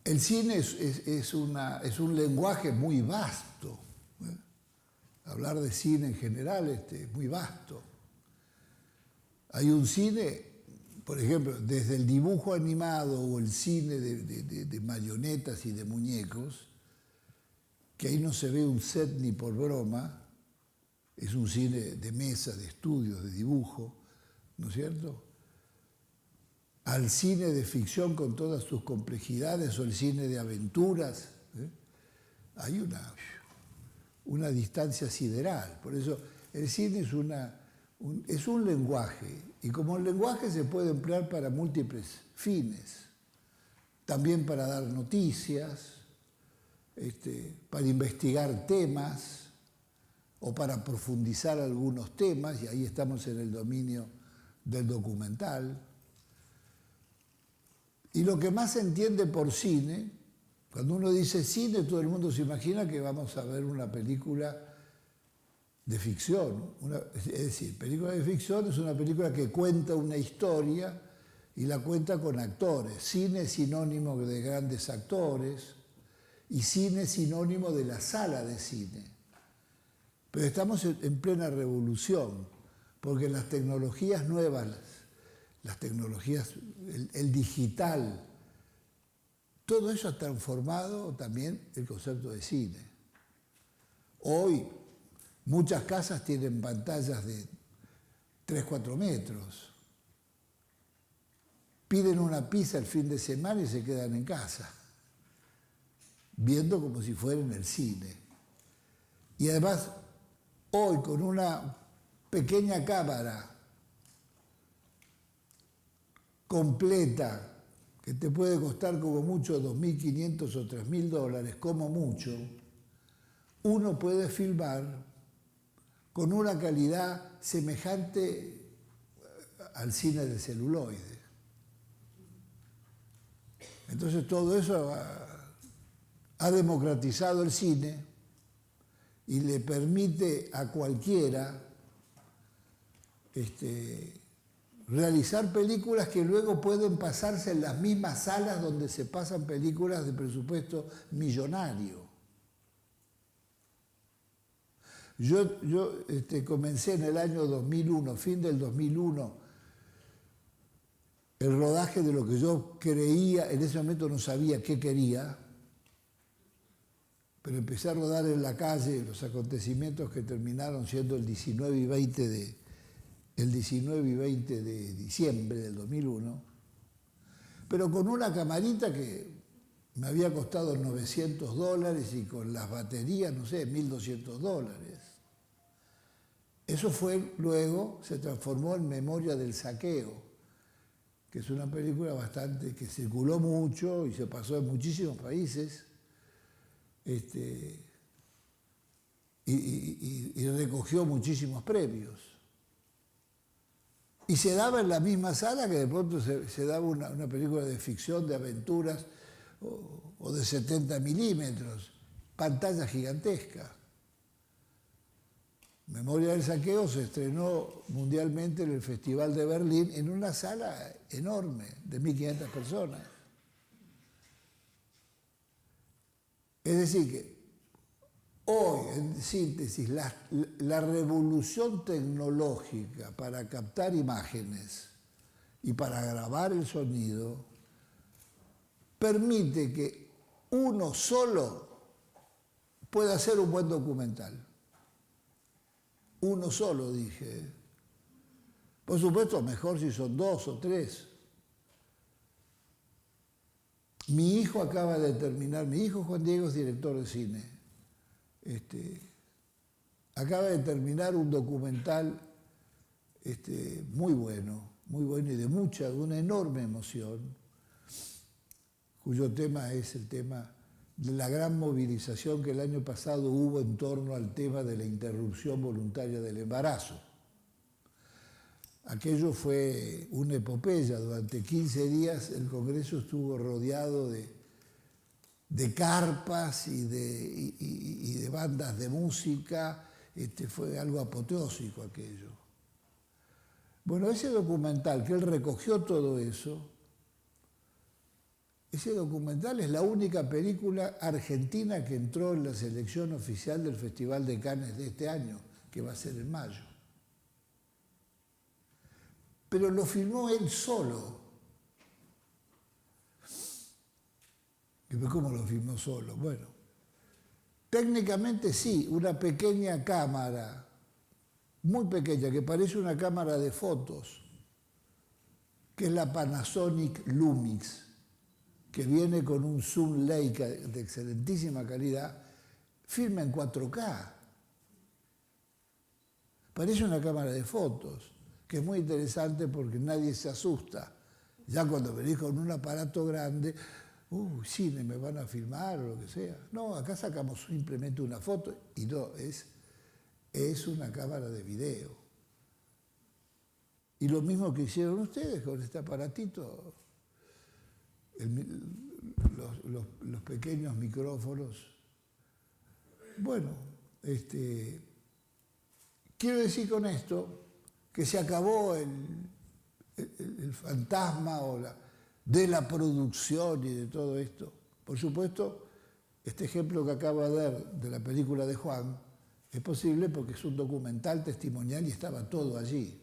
El cine es un lenguaje muy vasto. Hablar de cine en general es muy vasto. Hay un cine, por ejemplo, desde el dibujo animado o el cine de marionetas y de muñecos, que ahí no se ve un set ni por broma, es un cine de mesa, de estudios, de dibujo, ¿no es cierto? Al cine de ficción con todas sus complejidades o el cine de aventuras, hay una distancia sideral. Por eso el cine es un lenguaje, y como el lenguaje se puede emplear para múltiples fines, también para dar noticias, para investigar temas o para profundizar algunos temas, y ahí estamos en el dominio del documental. Y lo que más se entiende por cine, cuando uno dice cine, todo el mundo se imagina que vamos a ver una película de ficción. Es decir, película de ficción es una película que cuenta una historia y la cuenta con actores. Cine es sinónimo de grandes actores y cine es sinónimo de la sala de cine. Pero estamos en plena revolución, porque las tecnologías nuevas, las tecnologías, el digital, todo eso ha transformado también el concepto de cine. Hoy muchas casas tienen pantallas de 3-4 metros. Piden una pizza el fin de semana y se quedan en casa, viendo como si fuera en el cine. Y además, hoy con una pequeña cámara completa, que te puede costar como mucho $2.500 o $3.000, como mucho, uno puede filmar con una calidad semejante al cine de celuloide. Entonces todo eso ha democratizado el cine y le permite a cualquiera realizar películas que luego pueden pasarse en las mismas salas donde se pasan películas de presupuesto millonario. Yo comencé en el año 2001, fin del 2001, el rodaje de lo que yo creía, en ese momento no sabía qué quería, pero empecé a rodar en la calle los acontecimientos que terminaron siendo el 19 y 20 de diciembre del 2001, pero con una camarita que me había costado $900 y con las baterías, no sé, $1.200. Eso fue luego, se transformó en Memoria del Saqueo, que es una película que circuló mucho y se pasó en muchísimos países, y recogió muchísimos premios. Y se daba en la misma sala que de pronto se daba una película de ficción, de aventuras, o de 70 milímetros, pantalla gigantesca. Memoria del Saqueo se estrenó mundialmente en el Festival de Berlín en una sala enorme, de 1.500 personas. Es decir, que hoy, en síntesis, la revolución tecnológica para captar imágenes y para grabar el sonido permite que uno solo pueda hacer un buen documental. Uno solo, dije. Por supuesto, mejor si son 2 o 3. Mi hijo acaba de terminar, mi hijo Juan Diego es director de cine. Acaba de terminar un documental muy bueno y de una enorme emoción, cuyo tema es el tema de la gran movilización que el año pasado hubo en torno al tema de la interrupción voluntaria del embarazo. Aquello fue una epopeya. Durante 15 días el Congreso estuvo rodeado de carpas y de bandas de música. Fue algo apoteósico aquello. Bueno, ese documental que él recogió todo eso, ese documental es la única película argentina que entró en la selección oficial del Festival de Cannes de este año, que va a ser en mayo. Pero lo filmó él solo. ¿Cómo lo filmó solo? Bueno, técnicamente sí, una pequeña cámara, muy pequeña, que parece una cámara de fotos, que es la Panasonic Lumix, que viene con un zoom Leica de excelentísima calidad, filma en 4K. Parece una cámara de fotos, que es muy interesante porque nadie se asusta. Ya cuando venís con un aparato grande, cine, me van a filmar o lo que sea. No, acá sacamos simplemente una foto y no, es una cámara de video. Y lo mismo que hicieron ustedes con este aparatito, los pequeños micrófonos. Bueno, quiero decir con esto que se acabó el fantasma de la producción y de todo esto. Por supuesto, este ejemplo que acabo de dar de la película de Juan es posible porque es un documental testimonial y estaba todo allí.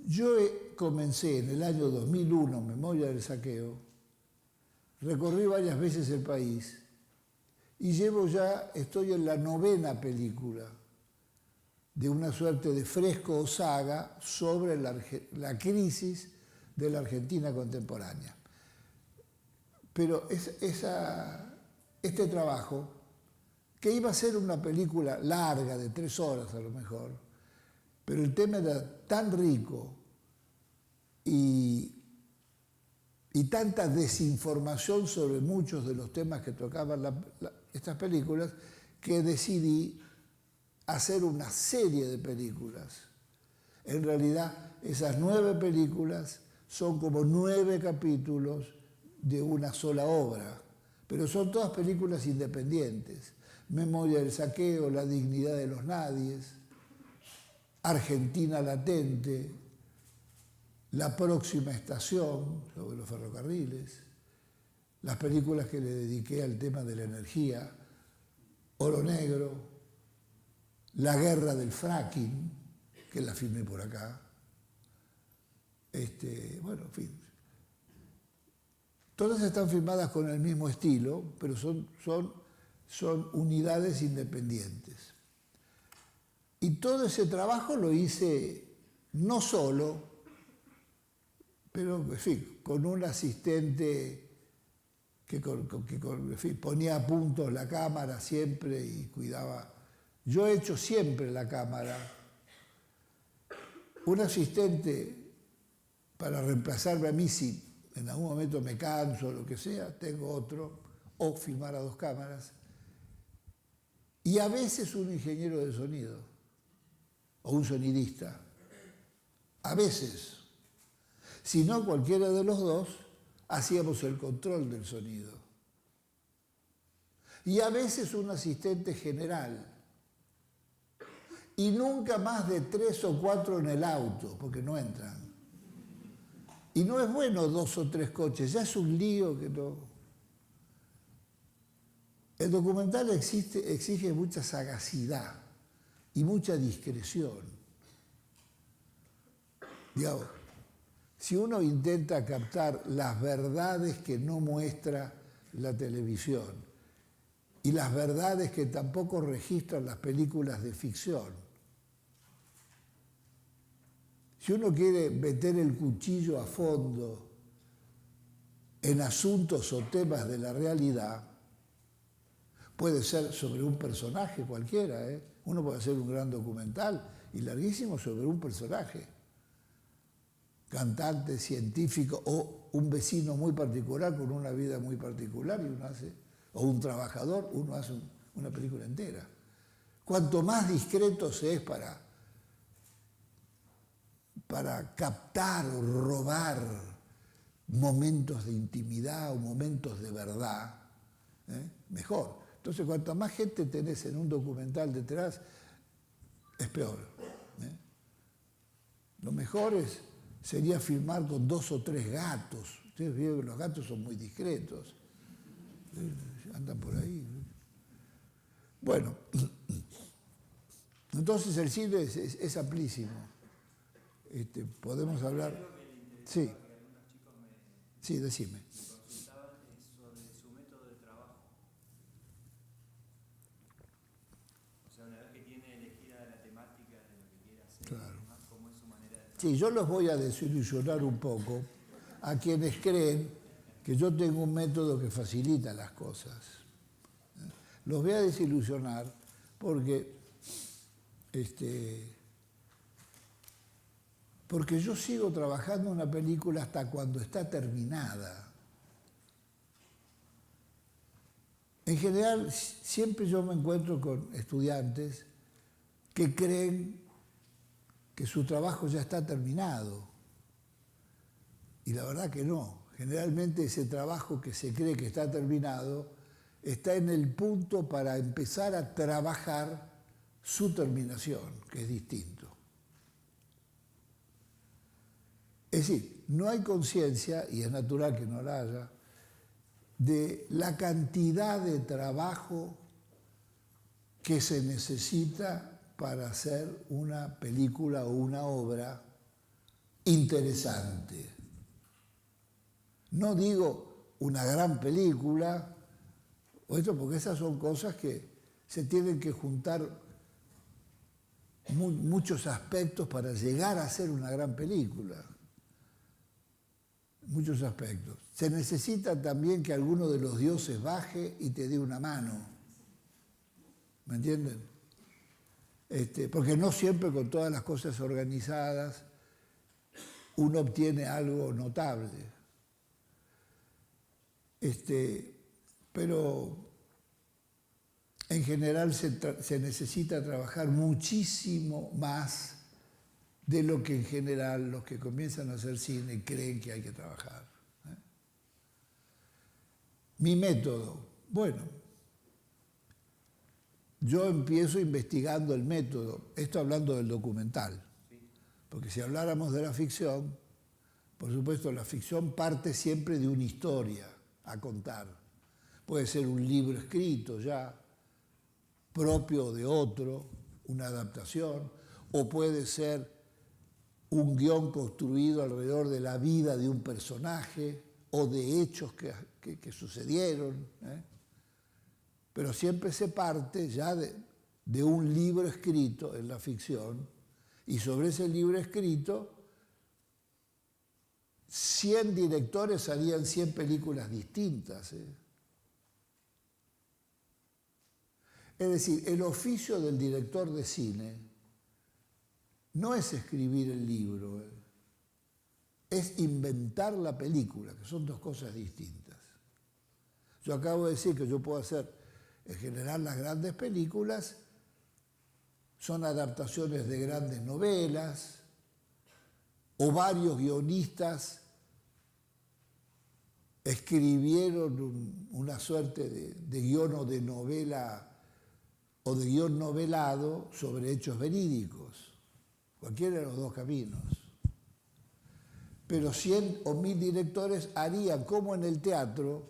Yo comencé en el año 2001, Memoria del Saqueo, recorrí varias veces el país y estoy en la 9ª película de una suerte de fresco o saga sobre la crisis de la Argentina contemporánea. Pero este trabajo, que iba a ser una película larga, de 3 horas a lo mejor, pero el tema era tan rico y tanta desinformación sobre muchos de los temas que tocaban estas películas, que decidí hacer una serie de películas. En realidad, esas 9 películas son como 9 capítulos de una sola obra, pero son todas películas independientes. Memoria del Saqueo, La dignidad de los nadies, Argentina latente, La próxima estación, sobre los ferrocarriles, las películas que le dediqué al tema de la energía, Oro Negro, La guerra del fracking, que la filmé por acá. Bueno, en fin. Todas están filmadas con el mismo estilo, pero son unidades independientes. Y todo ese trabajo lo hice no solo, pero en fin, con un asistente que en fin, ponía a punto la cámara siempre y cuidaba. Yo he hecho siempre la cámara. Un asistente para reemplazarme a mí si en algún momento me canso o lo que sea, tengo otro, o filmar a 2 cámaras. Y a veces un ingeniero de sonido, o un sonidista. A veces. Si no, cualquiera de los dos, hacíamos el control del sonido. Y a veces un asistente general. Y nunca más de 3 o 4 en el auto, porque no entran. Y no es bueno 2 o 3 coches, ya es un lío que no. El documental exige mucha sagacidad y mucha discreción. Digamos, si uno intenta captar las verdades que no muestra la televisión y las verdades que tampoco registran las películas de ficción, si uno quiere meter el cuchillo a fondo en asuntos o temas de la realidad, puede ser sobre un personaje cualquiera, ¿eh? Uno puede hacer un gran documental y larguísimo sobre un personaje, cantante, científico o un vecino muy particular con una vida muy particular y uno hace, o un trabajador, uno hace una película entera. Cuanto más discreto se es para captar o robar momentos de intimidad o momentos de verdad, mejor. Entonces, cuanta más gente tenés en un documental detrás, es peor. Lo mejor sería filmar con 2 o 3 gatos. Ustedes vieron que los gatos son muy discretos. Andan por ahí. Bueno, entonces el cine es amplísimo. Podemos hablar. Sí. Sí, decime. Consultaban sobre su método de trabajo. O sea, una vez que tiene elegida la temática de lo que quiere hacer, Claro. además, cómo es su manera de trabajar. Sí, yo los voy a desilusionar un poco a quienes creen que yo tengo un método que facilita las cosas. Los voy a desilusionar porque yo sigo trabajando una película hasta cuando está terminada. En general, siempre yo me encuentro con estudiantes que creen que su trabajo ya está terminado. Y la verdad que no. Generalmente ese trabajo que se cree que está terminado está en el punto para empezar a trabajar su terminación, que es distinto. Es decir, no hay conciencia, y es natural que no la haya, de la cantidad de trabajo que se necesita para hacer una película o una obra interesante. No digo una gran película, o esto porque esas son cosas que se tienen que juntar muchos aspectos para llegar a ser una gran película. Muchos aspectos. Se necesita también que alguno de los dioses baje y te dé una mano. ¿Me entienden? Porque no siempre con todas las cosas organizadas uno obtiene algo notable. Pero en general se necesita trabajar muchísimo más de lo que en general los que comienzan a hacer cine creen que hay que trabajar. Mi método, bueno, yo empiezo investigando el método, esto hablando del documental, porque si habláramos de la ficción, por supuesto la ficción parte siempre de una historia a contar. Puede ser un libro escrito ya, propio de otro, una adaptación, o puede ser un guión construido alrededor de la vida de un personaje o de hechos que sucedieron. Pero siempre se parte ya de un libro escrito en la ficción y sobre ese libro escrito 100 directores harían 100 películas distintas. Es decir, el oficio del director de cine no es escribir el libro, es inventar la película, que son 2 cosas distintas. Yo acabo de decir que yo puedo hacer, en general, las grandes películas, son adaptaciones de grandes novelas, o varios guionistas escribieron una suerte de guión o de novela o de guión novelado sobre hechos verídicos. Cualquiera de los 2 caminos. Pero 100 o 1000 directores harían como en el teatro,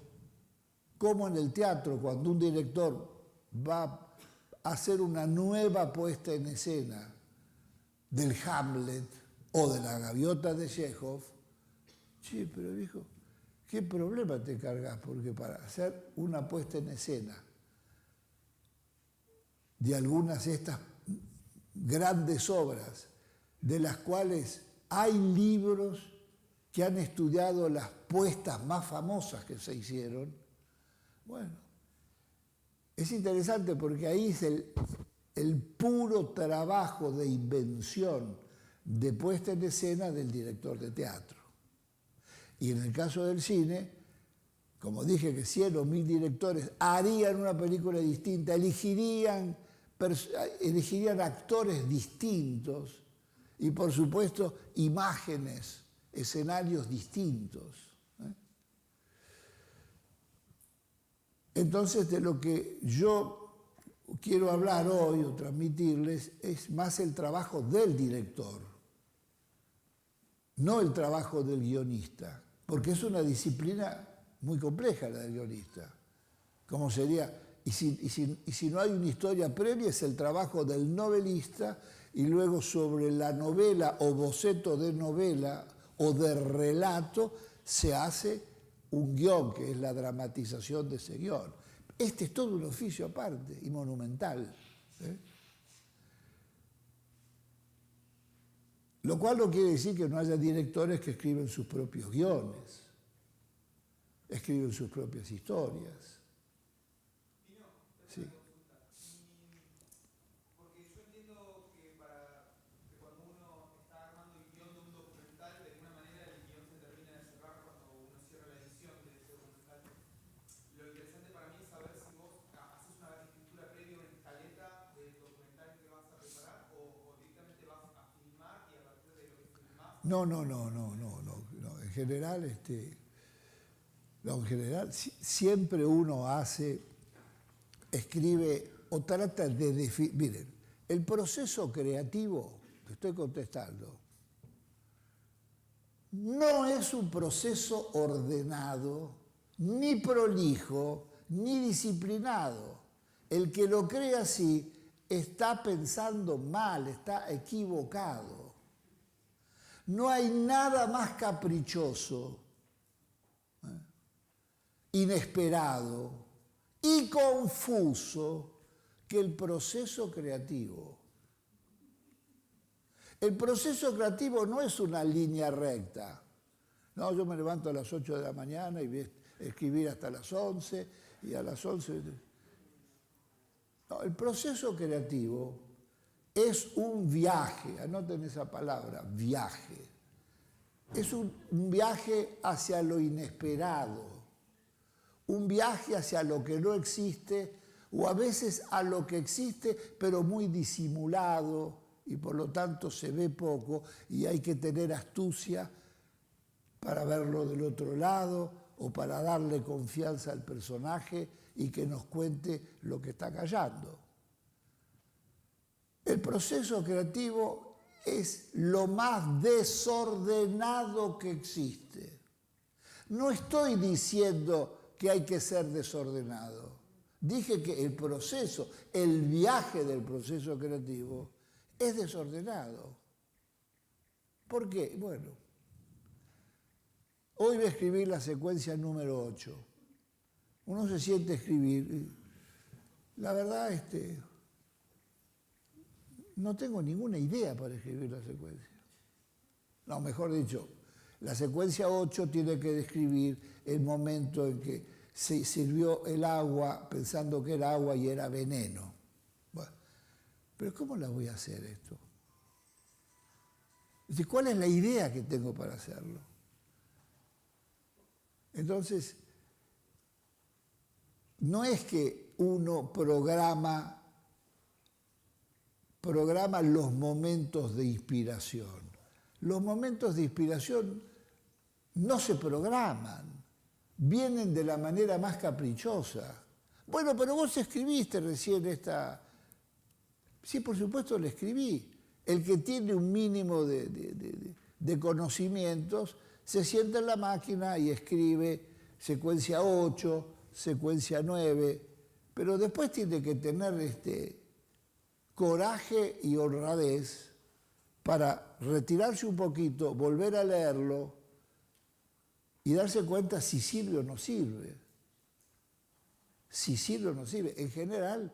cuando un director va a hacer una nueva puesta en escena del Hamlet o de la Gaviota de Chekhov. Sí, pero viejo, ¿qué problema te cargas? Porque para hacer una puesta en escena de algunas de estas grandes obras, de las cuales hay libros que han estudiado las puestas más famosas que se hicieron. Bueno, es interesante porque ahí es el puro trabajo de invención de puesta en escena del director de teatro. Y en el caso del cine, como dije que 100 o 1000 directores harían una película distinta, elegirían actores distintos y, por supuesto, imágenes, escenarios distintos. Entonces, de lo que yo quiero hablar hoy o transmitirles es más el trabajo del director, no el trabajo del guionista, porque es una disciplina muy compleja la del guionista. Como sería, y si no hay una historia previa, es el trabajo del novelista, y luego sobre la novela o boceto de novela o de relato se hace un guión, que es la dramatización de ese guión. Este es todo un oficio aparte y monumental. Lo cual no quiere decir que no haya directores que escriben sus propios guiones, escriben sus propias historias. Sí. Porque yo entiendo que cuando uno está armando el guión de un documental, de alguna manera el guión se termina de cerrar cuando uno cierra la edición de ese documental. Lo interesante para mí es saber si vos haces una escritura previa, una escaleta del documental que vas a preparar o directamente vas a filmar y a partir de lo que filmás. No. En general, siempre uno escribe o trata de definir. Miren, el proceso creativo, que estoy contestando, no es un proceso ordenado, ni prolijo, ni disciplinado. El que lo cree así está pensando mal, está equivocado. No hay nada más caprichoso, inesperado y confuso que el proceso creativo. El proceso creativo no es una línea recta. No, yo me levanto a las 8 de la mañana y voy a escribir hasta las 11 y a las 11... No, el proceso creativo es un viaje, anoten esa palabra, viaje. Es un viaje hacia lo inesperado, un viaje hacia lo que no existe o a veces a lo que existe pero muy disimulado y por lo tanto se ve poco y hay que tener astucia para verlo del otro lado o para darle confianza al personaje y que nos cuente lo que está callando. El proceso creativo es lo más desordenado que existe. No estoy diciendo que hay que ser desordenado. Dije que el proceso, el viaje del proceso creativo es desordenado. ¿Por qué? Bueno, hoy voy a escribir la secuencia número 8. Uno se siente a escribir. La verdad, no tengo ninguna idea para escribir la secuencia. No, mejor dicho, la secuencia 8 tiene que describir el momento en que se sirvió el agua pensando que era agua y era veneno. Bueno, pero ¿cómo la voy a hacer esto? Es decir, ¿cuál es la idea que tengo para hacerlo? Entonces, no es que uno programa los momentos de inspiración. Los momentos de inspiración no se programan, vienen de la manera más caprichosa. Bueno, pero vos escribiste recién esta... Sí, por supuesto la escribí. El que tiene un mínimo de conocimientos se sienta en la máquina y escribe secuencia 8, secuencia 9, pero después tiene que tener coraje y honradez para retirarse un poquito, volver a leerlo y darse cuenta si sirve o no sirve. Si sirve o no sirve. En general,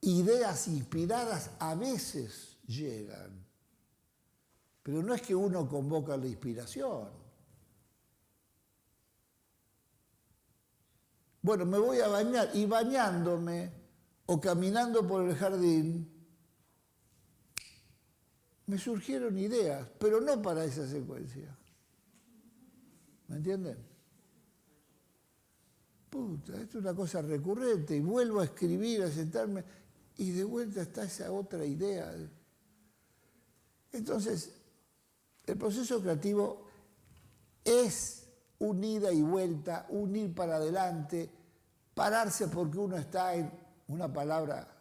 ideas inspiradas a veces llegan, pero no es que uno convoca la inspiración. Bueno, me voy a bañar y bañándome o caminando por el jardín, me surgieron ideas, pero no para esa secuencia. ¿Me entienden? Puta, esto es una cosa recurrente y vuelvo a escribir, a sentarme y de vuelta está esa otra idea. Entonces, el proceso creativo es un ida y vuelta, un ir para adelante, pararse porque uno está en una palabra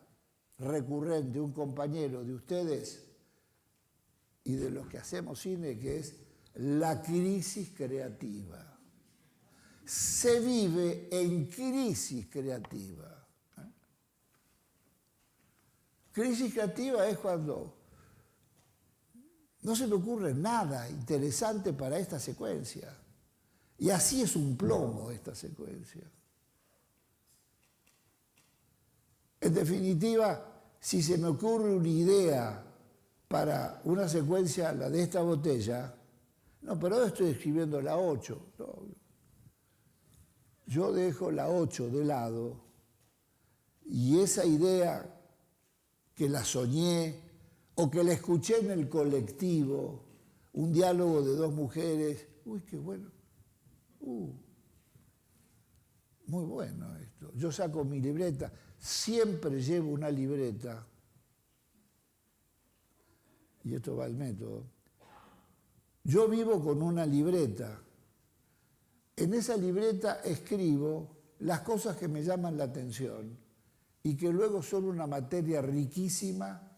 recurrente, un compañero de ustedes y de los que hacemos cine, que es la crisis creativa. Se vive en crisis creativa. Crisis creativa es cuando no se me ocurre nada interesante para esta secuencia. Y así es un plomo esta secuencia. En definitiva, si se me ocurre una idea para una secuencia, la de esta botella, no, pero ahora estoy escribiendo la 8. No, yo dejo la 8 de lado y esa idea que la soñé o que la escuché en el colectivo, un diálogo de dos mujeres, uy, qué bueno, muy bueno esto. Yo saco mi libreta, siempre llevo una libreta, y esto va al método. Yo vivo con una libreta. En esa libreta escribo las cosas que me llaman la atención y que luego son una materia riquísima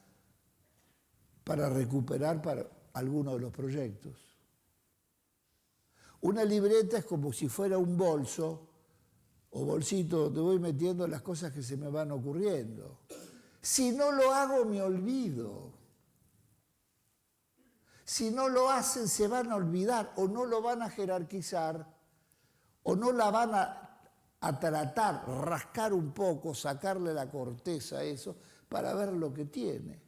para recuperar para alguno de los proyectos. Una libreta es como si fuera un bolso o bolsito donde voy metiendo las cosas que se me van ocurriendo. Si no lo hago, me olvido. Si no lo hacen, se van a olvidar o no lo van a jerarquizar o no la van a tratar, rascar un poco, sacarle la corteza a eso para ver lo que tiene.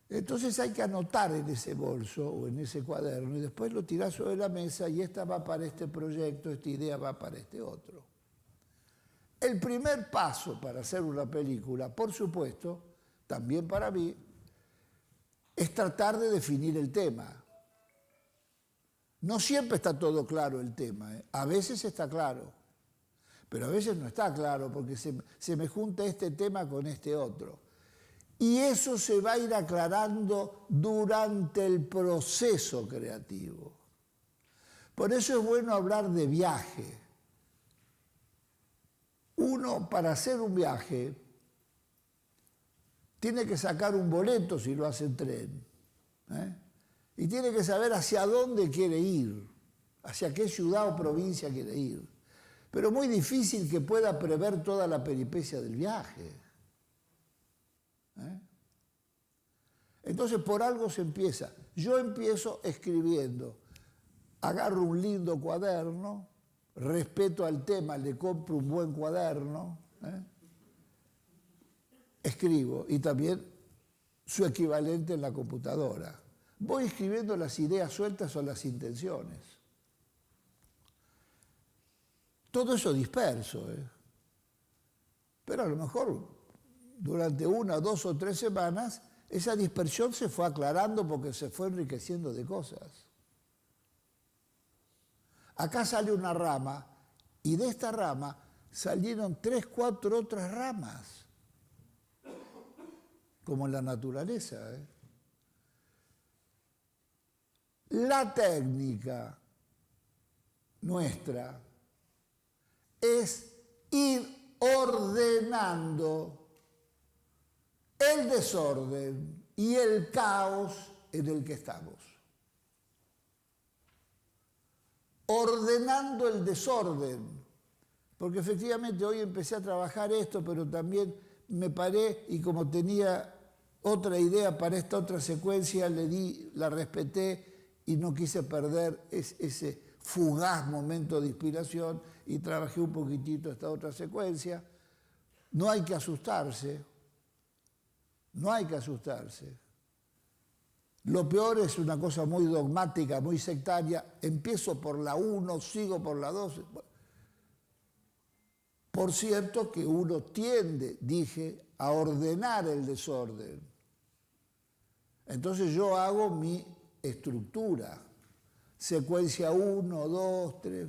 Entonces hay que anotar en ese bolso o en ese cuaderno y después lo tirás sobre la mesa y esta va para este proyecto, esta idea va para este otro. El primer paso para hacer una película, por supuesto, también para mí, es tratar de definir el tema. No siempre está todo claro el tema, ¿eh? A veces está claro, pero a veces no está claro porque se me junta este tema con este otro. Y eso se va a ir aclarando durante el proceso creativo. Por eso es bueno hablar de viaje. Uno, para hacer un viaje, tiene que sacar un boleto si lo hace en tren, ¿eh? Y tiene que saber hacia dónde quiere ir, hacia qué ciudad o provincia quiere ir. Pero muy difícil que pueda prever toda la peripecia del viaje, ¿eh? Entonces por algo se empieza. Yo empiezo escribiendo, agarro un lindo cuaderno, respeto al tema, le compro un buen cuaderno, ¿eh? Escribo y también su equivalente en la computadora. Voy escribiendo las ideas sueltas o las intenciones. Todo eso disperso, ¿eh? Pero a lo mejor durante 1, 2 o 3 semanas esa dispersión se fue aclarando porque se fue enriqueciendo de cosas. Acá sale una rama y de esta rama salieron 3, 4 otras ramas, como en la naturaleza, ¿eh? La técnica nuestra es ir ordenando el desorden y el caos en el que estamos. Ordenando el desorden, porque efectivamente hoy empecé a trabajar esto, pero también me paré y como tenía otra idea para esta otra secuencia, la respeté y no quise perder ese fugaz momento de inspiración y trabajé un poquitito esta otra secuencia. No hay que asustarse, no hay que asustarse. Lo peor es una cosa muy dogmática, muy sectaria. Empiezo por la 1, sigo por la 2. Por cierto que uno tiende, dije, a ordenar el desorden. Entonces yo hago mi estructura. Secuencia 1, 2, 3.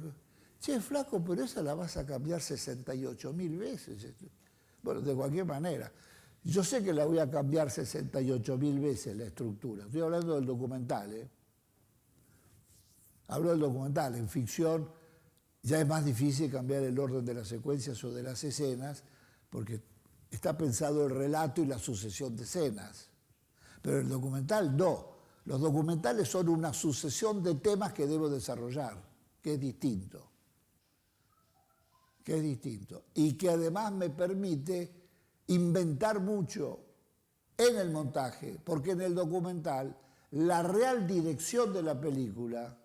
Che, flaco, pero esa la vas a cambiar 68.000 veces. Bueno, de cualquier manera. Yo sé que la voy a cambiar 68.000 veces la estructura. Estoy hablando del documental, ¿eh? Hablo del documental. En ficción ya es más difícil cambiar el orden de las secuencias o de las escenas porque está pensado el relato y la sucesión de escenas. Pero el documental no. Los documentales son una sucesión de temas que debo desarrollar, que es distinto. Y que además me permite inventar mucho en el montaje, porque en el documental la real dirección de la película,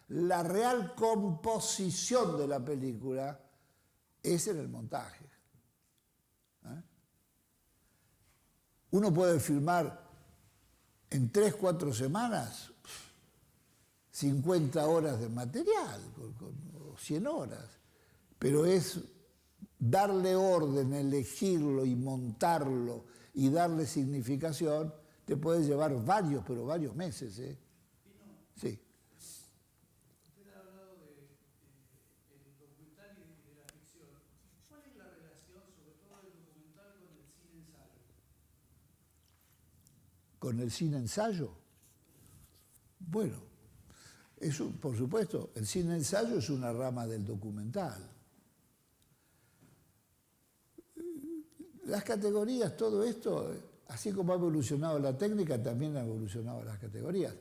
la real composición de la película es en el montaje. Uno puede filmar en 3-4 semanas 50 horas de material, o 100 horas, pero es darle orden, elegirlo y montarlo y darle significación, te puede llevar varios meses. Sí. Usted ha hablado del documental y de la ficción. ¿Cuál es la relación, sobre todo del documental, con el cine ensayo? ¿Con el cine ensayo? Bueno, eso, por supuesto, el cine ensayo es una rama del documental. Las categorías, todo esto, así como ha evolucionado la técnica, también han evolucionado las categorías.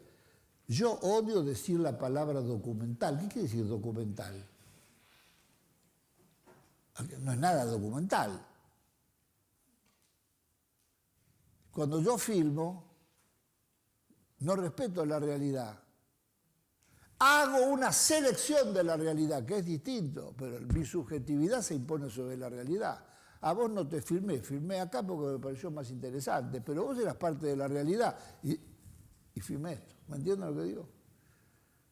Yo odio decir la palabra documental. ¿Qué quiere decir documental? No es nada documental. Cuando yo filmo, no respeto la realidad. Hago una selección de la realidad, que es distinto, pero mi subjetividad se impone sobre la realidad. A vos no te filmé acá porque me pareció más interesante, pero vos eras parte de la realidad y filmé esto. ¿Me entienden lo que digo?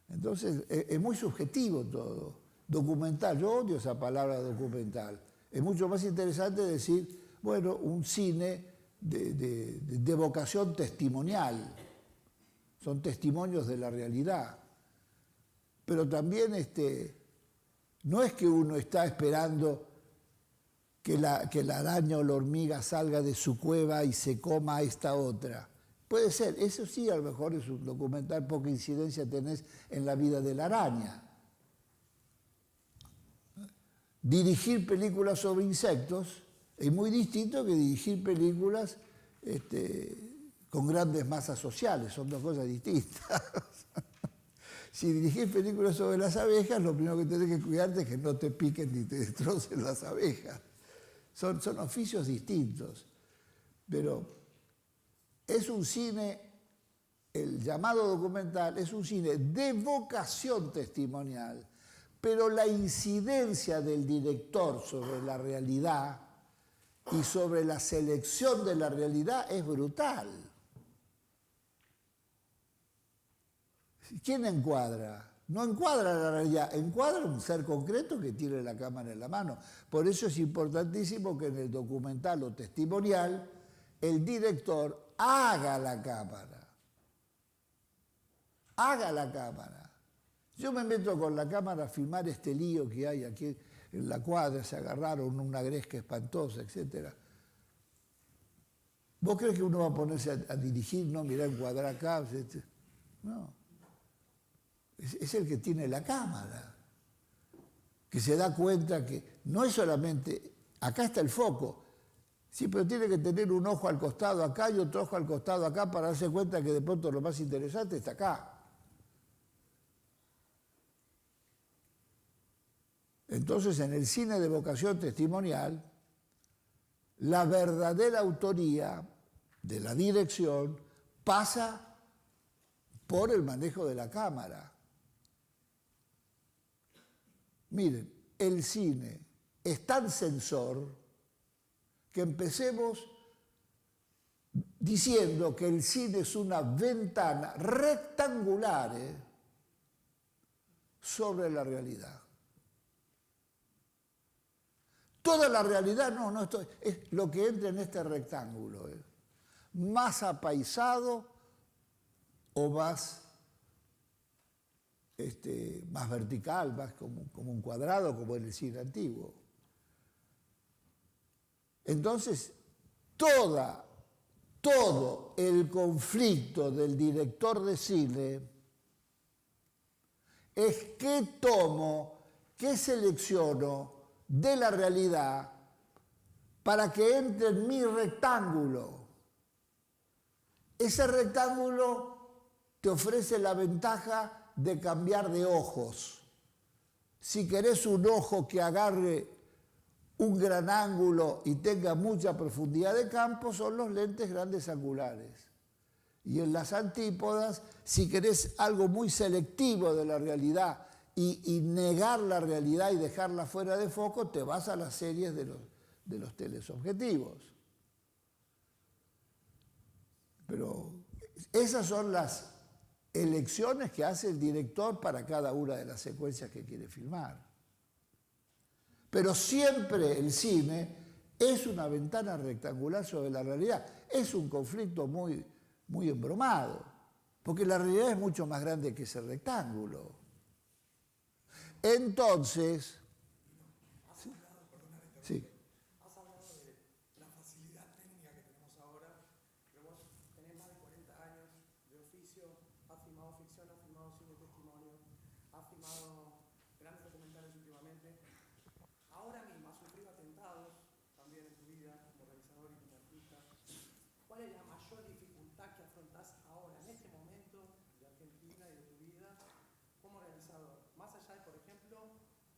Entonces, es muy subjetivo todo. Documental, yo odio esa palabra documental. Es mucho más interesante decir, bueno, un cine de vocación testimonial. Son testimonios de la realidad. Pero también no es que uno está esperando que la araña o la hormiga salga de su cueva y se coma a esta otra. Puede ser, eso sí, a lo mejor es un documental, poca incidencia tenés en la vida de la araña. Dirigir películas sobre insectos es muy distinto que dirigir películas con grandes masas sociales, son dos cosas distintas. Si dirigís películas sobre las abejas, lo primero que tenés que cuidarte es que no te piquen ni te destrocen las abejas. Son oficios distintos, pero es un cine, el llamado documental, es un cine de vocación testimonial, pero la incidencia del director sobre la realidad y sobre la selección de la realidad es brutal. ¿Quién encuadra? No encuadra la realidad, encuadra un ser concreto que tiene la cámara en la mano. Por eso es importantísimo que en el documental o testimonial el director haga la cámara. Haga la cámara. Yo me meto con la cámara a filmar este lío que hay aquí en la cuadra, se agarraron una gresca espantosa, etc. ¿Vos crees que uno va a ponerse a dirigir, no, mirá, encuadrar acá? No. Es el que tiene la cámara, que se da cuenta que no es solamente, acá está el foco, sí, pero tiene que tener un ojo al costado acá y otro ojo al costado acá para darse cuenta que de pronto lo más interesante está acá. Entonces, en el cine de vocación testimonial, la verdadera autoría de la dirección pasa por el manejo de la cámara. Miren, el cine es tan sensor que empecemos diciendo que el cine es una ventana rectangular sobre la realidad. Toda la realidad, no, esto es lo que entra en este rectángulo. Más apaisado o más vertical, más como un cuadrado, como en el cine antiguo. Entonces, todo el conflicto del director de cine es qué tomo, qué selecciono de la realidad para que entre en mi rectángulo. Ese rectángulo te ofrece la ventaja de cambiar de ojos. Si querés un ojo que agarre un gran ángulo y tenga mucha profundidad de campo, son los lentes grandes angulares. Y en las antípodas, si querés algo muy selectivo de la realidad y negar la realidad y dejarla fuera de foco, te vas a las series de los teleobjetivos. Pero esas son las elecciones que hace el director para cada una de las secuencias que quiere filmar. Pero siempre el cine es una ventana rectangular sobre la realidad. Es un conflicto muy, muy embromado, porque la realidad es mucho más grande que ese rectángulo. Entonces, sí. Has hablado de la facilidad técnica que tenemos ahora, pero vos tenés más de 40 años de oficio, has filmado ficción, has filmado cine testimonio, has filmado grandes documentales últimamente. Ahora mismo has sufrido atentados también en tu vida como realizador y como artista. ¿Cuál es la mayor dificultad que afrontás ahora, en este momento de Argentina y de tu vida como realizador? Más allá de, por ejemplo,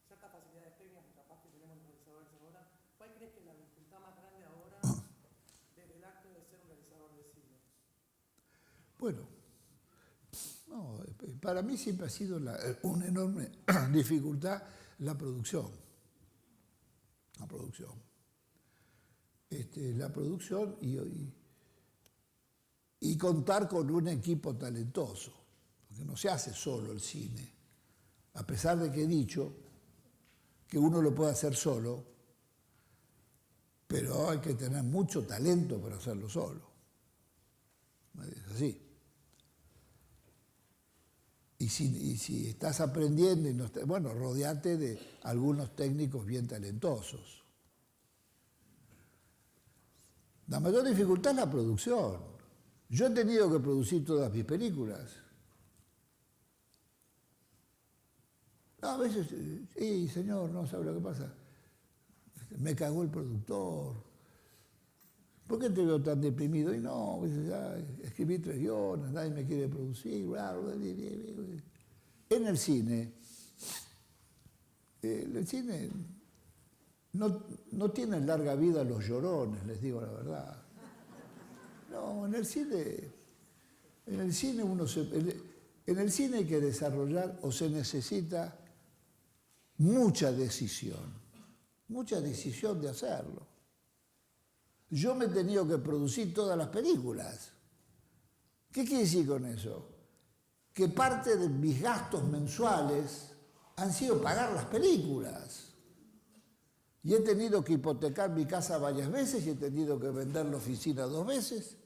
ciertas facilidades técnicas que capaz que tenemos los realizadores ahora, ¿cuál crees que es la dificultad más grande ahora desde el acto de ser un realizador de cine? Bueno, no, para mí siempre ha sido una enorme dificultad la producción. La producción. La producción y contar con un equipo talentoso, porque no se hace solo el cine. A pesar de que he dicho que uno lo puede hacer solo, pero hay que tener mucho talento para hacerlo solo. Es así. Y si estás aprendiendo, y no estás, bueno, rodeate de algunos técnicos bien talentosos. La mayor dificultad es la producción. Yo he tenido que producir todas mis películas. A veces, sí, señor, no sabe lo que pasa. Me cagó el productor. ¿Por qué te veo tan deprimido? Y no, ya escribí 3 guiones, nadie me quiere producir. Bla, bla, bla, bla. En el cine no tienen larga vida los llorones, les digo la verdad. No, en el cine hay que desarrollar o se necesita mucha decisión de hacerlo. Yo me he tenido que producir todas las películas. ¿Qué quiere decir con eso? Que parte de mis gastos mensuales han sido pagar las películas. Y he tenido que hipotecar mi casa varias veces y he tenido que vender la oficina 2 veces,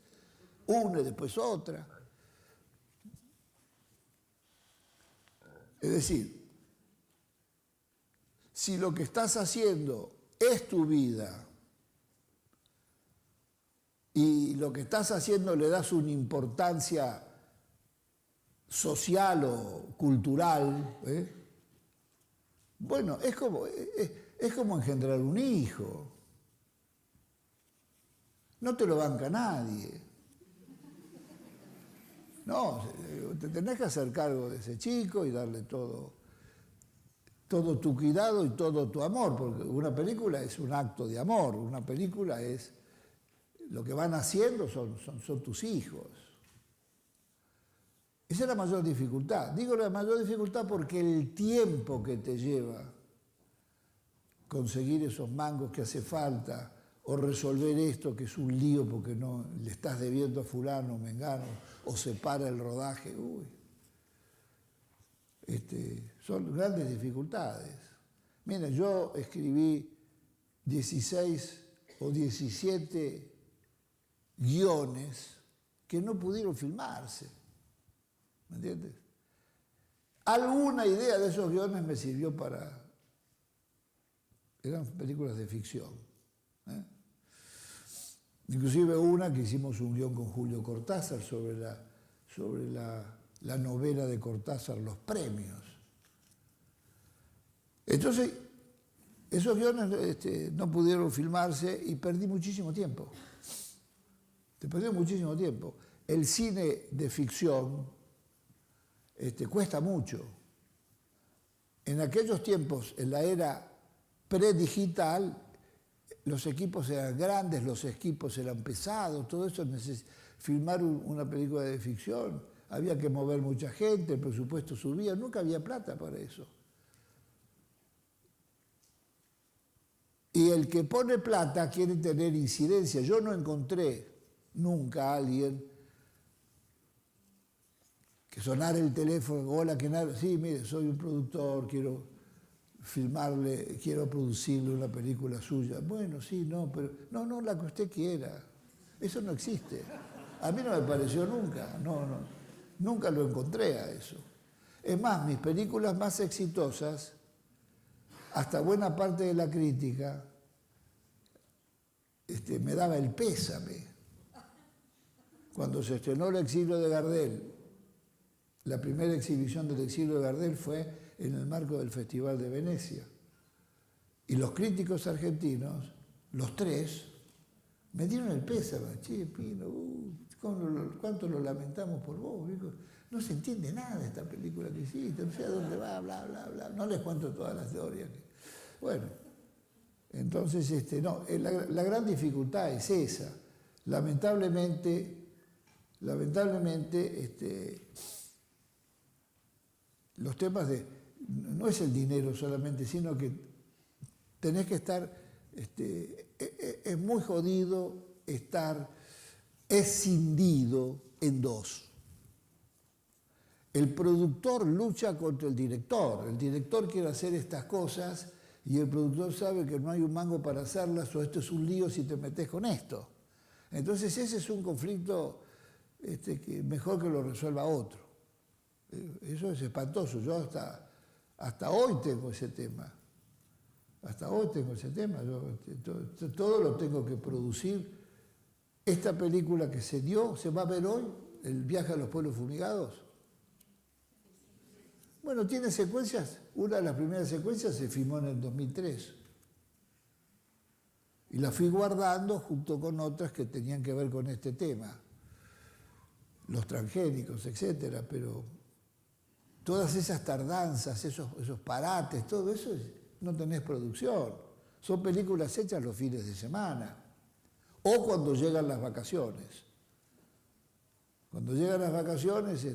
una y después otra. Es decir, si lo que estás haciendo es tu vida y lo que estás haciendo le das una importancia social o cultural, bueno, es como engendrar un hijo. No te lo banca nadie. No, te tenés que hacer cargo de ese chico y darle todo tu cuidado y todo tu amor, porque una película es un acto de amor, una película es, lo que van haciendo son tus hijos. Esa es la mayor dificultad. Digo la mayor dificultad porque el tiempo que te lleva conseguir esos mangos que hace falta, o resolver esto que es un lío porque no le estás debiendo a fulano, mengano, o se para el rodaje, son grandes dificultades. Mira, yo escribí 16 o 17 guiones que no pudieron filmarse, ¿me entiendes? Alguna idea de esos guiones me sirvió eran películas de ficción. Inclusive una que hicimos un guión con Julio Cortázar sobre la novela de Cortázar, Los Premios. Entonces, esos guiones no pudieron filmarse y perdí muchísimo tiempo. Te perdí muchísimo tiempo. El cine de ficción cuesta mucho. En aquellos tiempos, en la era predigital, los equipos eran grandes, los equipos eran pesados, todo eso, filmar una película de ficción, había que mover mucha gente, el presupuesto subía, nunca había plata para eso. Y el que pone plata quiere tener incidencia. Yo no encontré nunca a alguien que sonara el teléfono, hola, que nada, sí, mire, soy un productor, quiero filmarle, quiero producirle una película suya. Bueno, sí, no, pero no, la que usted quiera. Eso no existe. A mí no me pareció nunca, nunca lo encontré a eso. Es más, mis películas más exitosas, hasta buena parte de la crítica, me daba el pésame. Cuando se estrenó El exilio de Gardel, la primera exhibición del exilio de Gardel fue en el marco del Festival de Venecia. Y los críticos argentinos, los tres, me dieron el pésame. Che, Pino, ¿cuánto lo lamentamos por vos? Viejo? No se entiende nada de esta película que hiciste, no sé a dónde va, bla, bla, bla. No les cuento todas las teorías. Bueno, entonces, la gran dificultad es esa. Lamentablemente, los temas no es el dinero solamente, sino que tenés que estar, es muy jodido estar escindido en dos. El productor lucha contra el director quiere hacer estas cosas y el productor sabe que no hay un mango para hacerlas o esto es un lío si te metes con esto. Entonces ese es un conflicto que mejor que lo resuelva otro. Eso es espantoso. Yo hasta hoy tengo ese tema. Yo, todo lo tengo que producir. Esta película que se va a ver hoy, El viaje a los pueblos fumigados. Bueno, tiene secuencias. Una de las primeras secuencias se filmó en el 2003. Y la fui guardando junto con otras que tenían que ver con este tema. Los transgénicos, etcétera, pero todas esas tardanzas, esos parates, todo eso, no tenés producción. Son películas hechas los fines de semana o cuando llegan las vacaciones. Cuando llegan las vacaciones,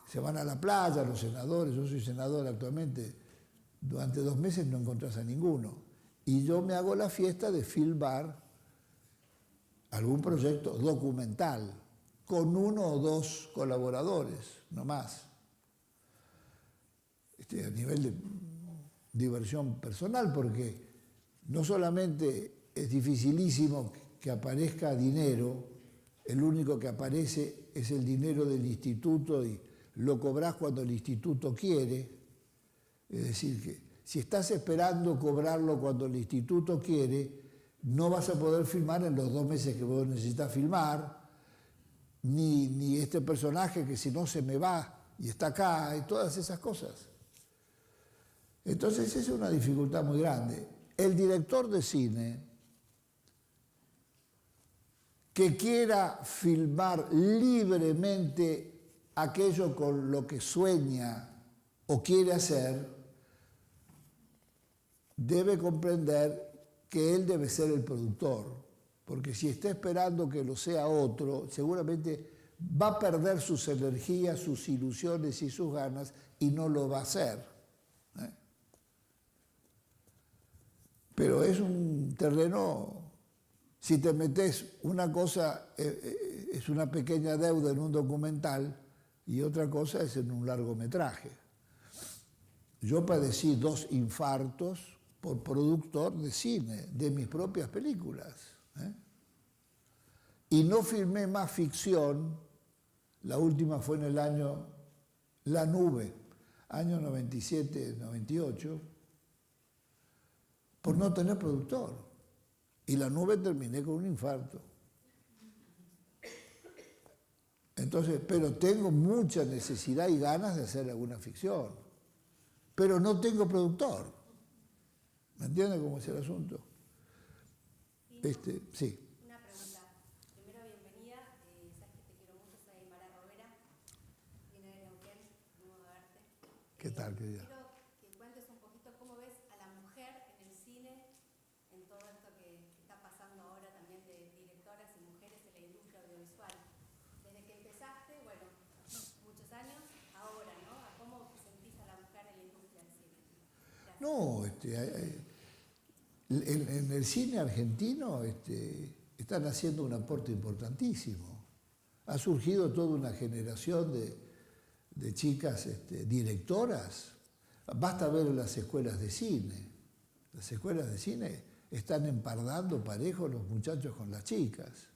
se van a la playa los senadores. Yo soy senador actualmente. Durante 2 meses no encontrás a ninguno. Y yo me hago la fiesta de filmar algún proyecto documental con 1 o 2 colaboradores, no más. A nivel de diversión personal, porque no solamente es dificilísimo que aparezca dinero, el único que aparece es el dinero del instituto y lo cobrás cuando el instituto quiere. Es decir, que si estás esperando cobrarlo cuando el instituto quiere, no vas a poder filmar en los 2 meses que vos necesitas filmar, ni este personaje que si no se me va y está acá, y todas esas cosas. Entonces esa es una dificultad muy grande. El director de cine que quiera filmar libremente aquello con lo que sueña o quiere hacer, debe comprender que él debe ser el productor, porque si está esperando que lo sea otro, seguramente va a perder sus energías, sus ilusiones y sus ganas y no lo va a hacer. Pero es un terreno, si te metes una cosa, es una pequeña deuda en un documental y otra cosa es en un largometraje. Yo padecí 2 infartos por productor de cine, de mis propias películas. Y no filmé más ficción, la última fue en el año La Nube, año 97-98, por no tener productor. Y La Nube terminé con un infarto. Entonces, pero tengo mucha necesidad y ganas de hacer alguna ficción. pero no tengo productor. ¿Me entiende cómo es el asunto? Sí. Una pregunta. Primero, bienvenida. Sabes que te quiero mucho. Soy Mara Robera. Vine de Neuquén. Vengo a verte. ¿Qué tal, querida? Quiero que cuentes un poquito cómo ves a la mujer en el cine, en todo esto que está pasando ahora también de directoras y mujeres en la industria audiovisual. Desde que empezaste, bueno, muchos años, ahora, ¿no? ¿A cómo sentís a la mujer en la industria del cine? Gracias. No, en el cine argentino están haciendo un aporte importantísimo. Ha surgido toda una generación de chicas directoras. Basta ver las escuelas de cine. Las escuelas de cine están empardando parejo los muchachos con las chicas.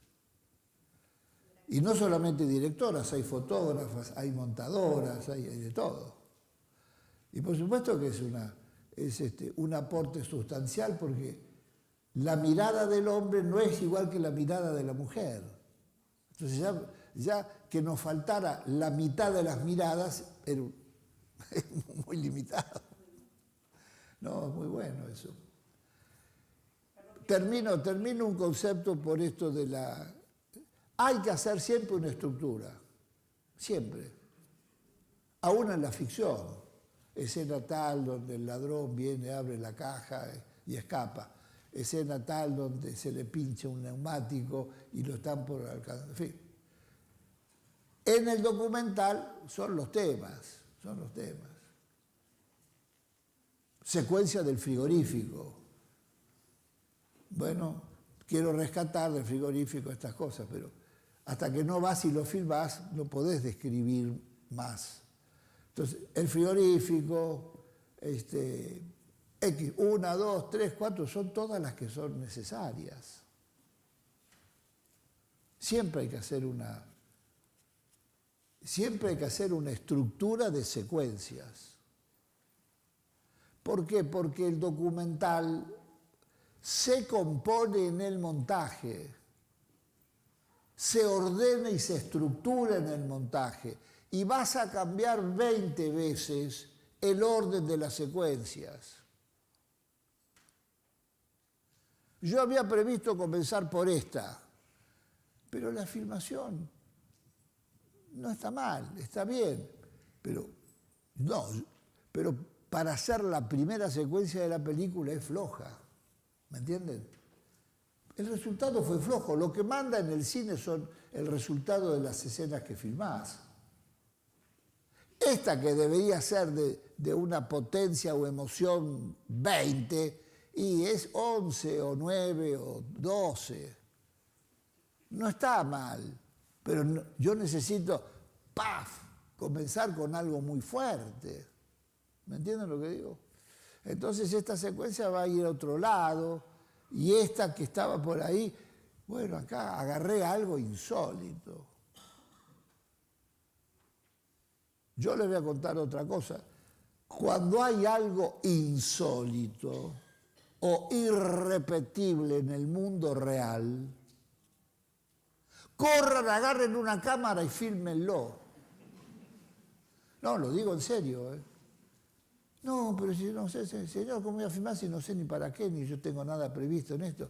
Y no solamente directoras, hay fotógrafas, hay montadoras, hay de todo. Y por supuesto que es un aporte sustancial porque la mirada del hombre no es igual que la mirada de la mujer. Entonces ya que nos faltara la mitad de las miradas es muy limitado. No, es muy bueno eso. Termino un concepto por esto de la... Hay que hacer siempre una estructura, siempre. Aún en la ficción. Escena tal donde el ladrón viene, abre la caja y escapa. Escena tal donde se le pincha un neumático y lo están por alcanzar. En fin. En el documental son los temas. Secuencia del frigorífico. Bueno, quiero rescatar del frigorífico estas cosas, pero hasta que no vas y lo filmás, no podés describir más. Entonces, el frigorífico, X, 1, 2, 3, 4, son todas las que son necesarias. Siempre hay que hacer una estructura de secuencias. ¿Por qué? Porque el documental se compone en el montaje, se ordena y se estructura en el montaje. Y vas a cambiar 20 veces el orden de las secuencias. Yo había previsto comenzar por esta, pero la filmación no está mal, está bien, pero para hacer la primera secuencia de la película es floja, ¿me entienden? El resultado fue flojo, lo que manda en el cine son el resultado de las escenas que filmás. Esta que debería ser de una potencia o emoción 20, y es 11 o 9 o 12. No está mal, pero yo necesito, comenzar con algo muy fuerte. ¿Me entienden lo que digo? Entonces esta secuencia va a ir a otro lado, y esta que estaba por ahí, bueno, acá agarré algo insólito. Yo les voy a contar otra cosa. Cuando hay algo insólito o irrepetible en el mundo real, corran, agarren una cámara y fílmenlo. No, lo digo en serio, ¿eh? No, pero si no sé, señor, ¿cómo voy a filmar si no sé ni para qué, ni yo tengo nada previsto en esto?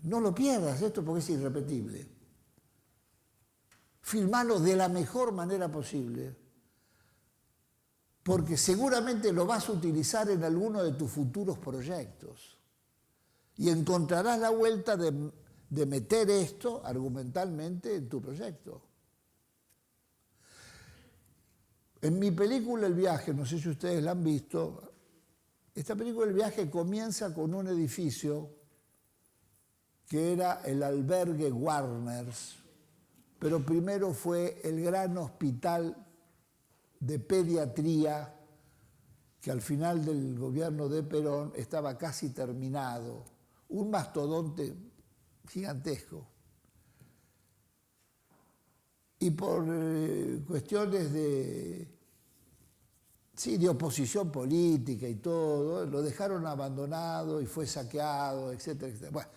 No lo pierdas esto porque es irrepetible. Filmalo de la mejor manera posible, porque seguramente lo vas a utilizar en alguno de tus futuros proyectos y encontrarás la vuelta de meter esto argumentalmente en tu proyecto. En mi película El viaje, no sé si ustedes la han visto, esta película El viaje comienza con un edificio que era el albergue Warners, pero primero fue el gran hospital de pediatría que al final del gobierno de Perón estaba casi terminado, un mastodonte gigantesco. Y por cuestiones de oposición política y todo, lo dejaron abandonado y fue saqueado, etcétera, etcétera. Bueno,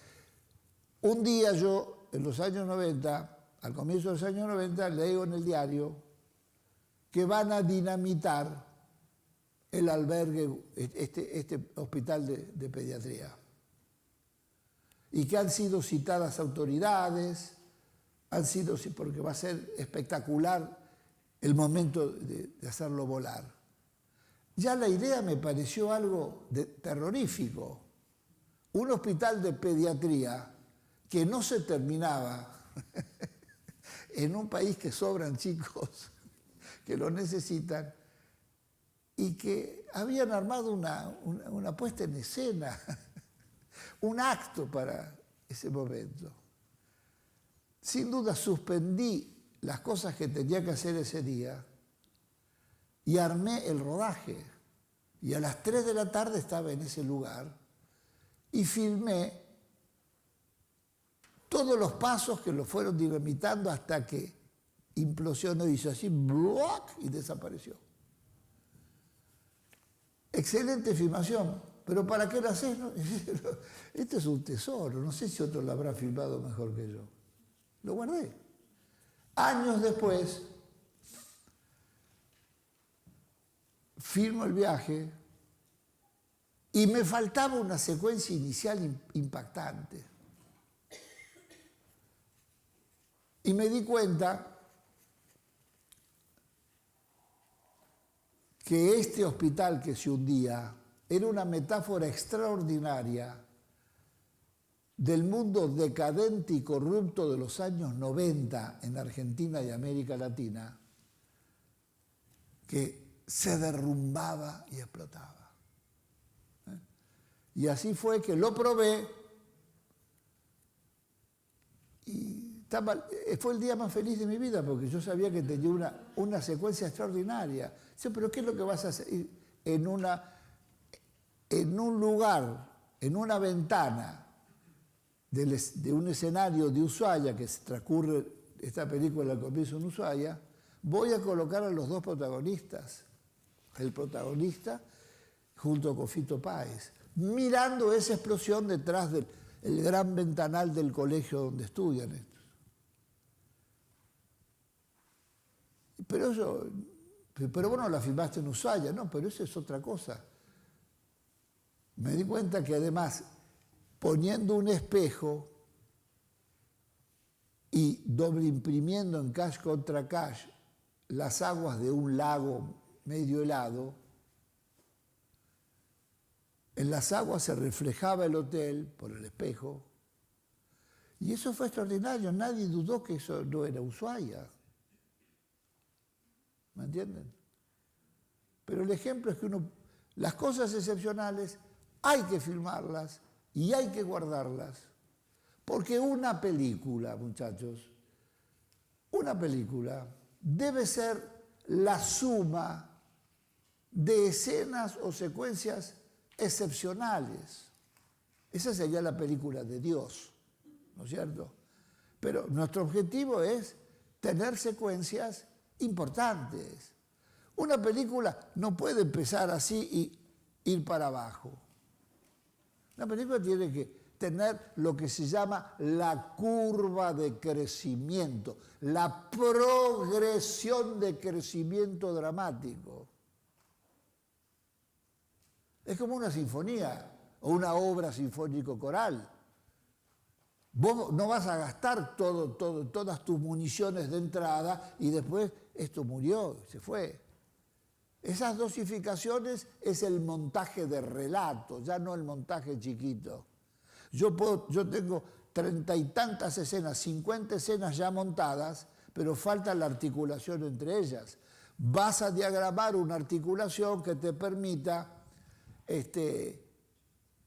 un día yo, en los años 90, al comienzo de los años 90, leo en el diario que van a dinamitar el albergue, este hospital de pediatría. Y que han sido citadas autoridades, porque va a ser espectacular el momento de hacerlo volar. Ya la idea me pareció algo terrorífico. Un hospital de pediatría que no se terminaba en un país que sobran chicos que lo necesitan y que habían armado una puesta en escena, un acto para ese momento. Sin duda suspendí las cosas que tenía que hacer ese día y armé el rodaje. Y a las 3 de la tarde estaba en ese lugar y filmé todos los pasos que lo fueron dinamitando hasta que implosionó, hizo así, ¡bloc! Y desapareció. Excelente filmación, pero ¿para qué lo haces? Este es un tesoro, no sé si otro lo habrá filmado mejor que yo. Lo guardé. Años después, filmo el viaje y me faltaba una secuencia inicial impactante. Y me di cuenta que este hospital que se hundía era una metáfora extraordinaria del mundo decadente y corrupto de los años 90 en Argentina y América Latina, que se derrumbaba y explotaba. Y así fue que lo probé y fue el día más feliz de mi vida porque yo sabía que tenía una secuencia extraordinaria. Dice, pero ¿qué es lo que vas a hacer en un lugar, en una ventana de un escenario de Ushuaia, que se transcurre esta película al comienzo en Ushuaia? Voy a colocar a los dos protagonistas, el protagonista junto con Fito Páez, mirando esa explosión detrás del gran ventanal del colegio donde estudian estos. Pero bueno, la filmaste en Ushuaia, no, pero eso es otra cosa. Me di cuenta que además, poniendo un espejo y doble imprimiendo en cash contra cash las aguas de un lago medio helado, en las aguas se reflejaba el hotel por el espejo y eso fue extraordinario. Nadie dudó que eso no era Ushuaia. ¿Me entienden? Pero el ejemplo es que las cosas excepcionales hay que filmarlas y hay que guardarlas. Porque una película, muchachos, una película debe ser la suma de escenas o secuencias excepcionales. Esa sería la película de Dios, ¿no es cierto? Pero nuestro objetivo es tener secuencias importantes. Una película no puede empezar así y ir para abajo. Una película tiene que tener lo que se llama la curva de crecimiento, la progresión de crecimiento dramático. Es como una sinfonía o una obra sinfónico-coral. Vos no vas a gastar todas tus municiones de entrada y después esto murió, se fue. Esas dosificaciones es el montaje de relato, ya no el montaje chiquito. Yo tengo 30 y tantas escenas, 50 escenas ya montadas, pero falta la articulación entre ellas. Vas a diagramar una articulación que te permita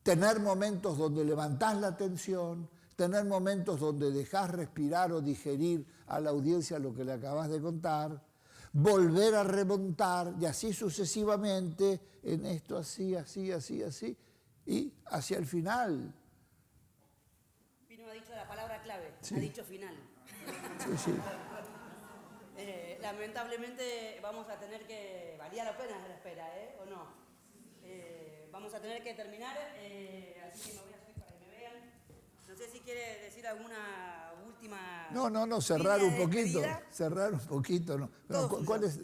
tener momentos donde levantás la atención, tener momentos donde dejás respirar o digerir a la audiencia lo que le acabas de contar, volver a remontar y así sucesivamente en esto así, y hacia el final. Pino ha dicho la palabra clave, Sí. ha dicho final. Sí. Lamentablemente vamos a tener que, valía la pena la espera, ¿o no? Vamos a tener que terminar, así que me voy a subir para que me vean. No sé si quiere decir alguna última... No, cerrar un poquito. despedida. No. Todo ¿Cuál es,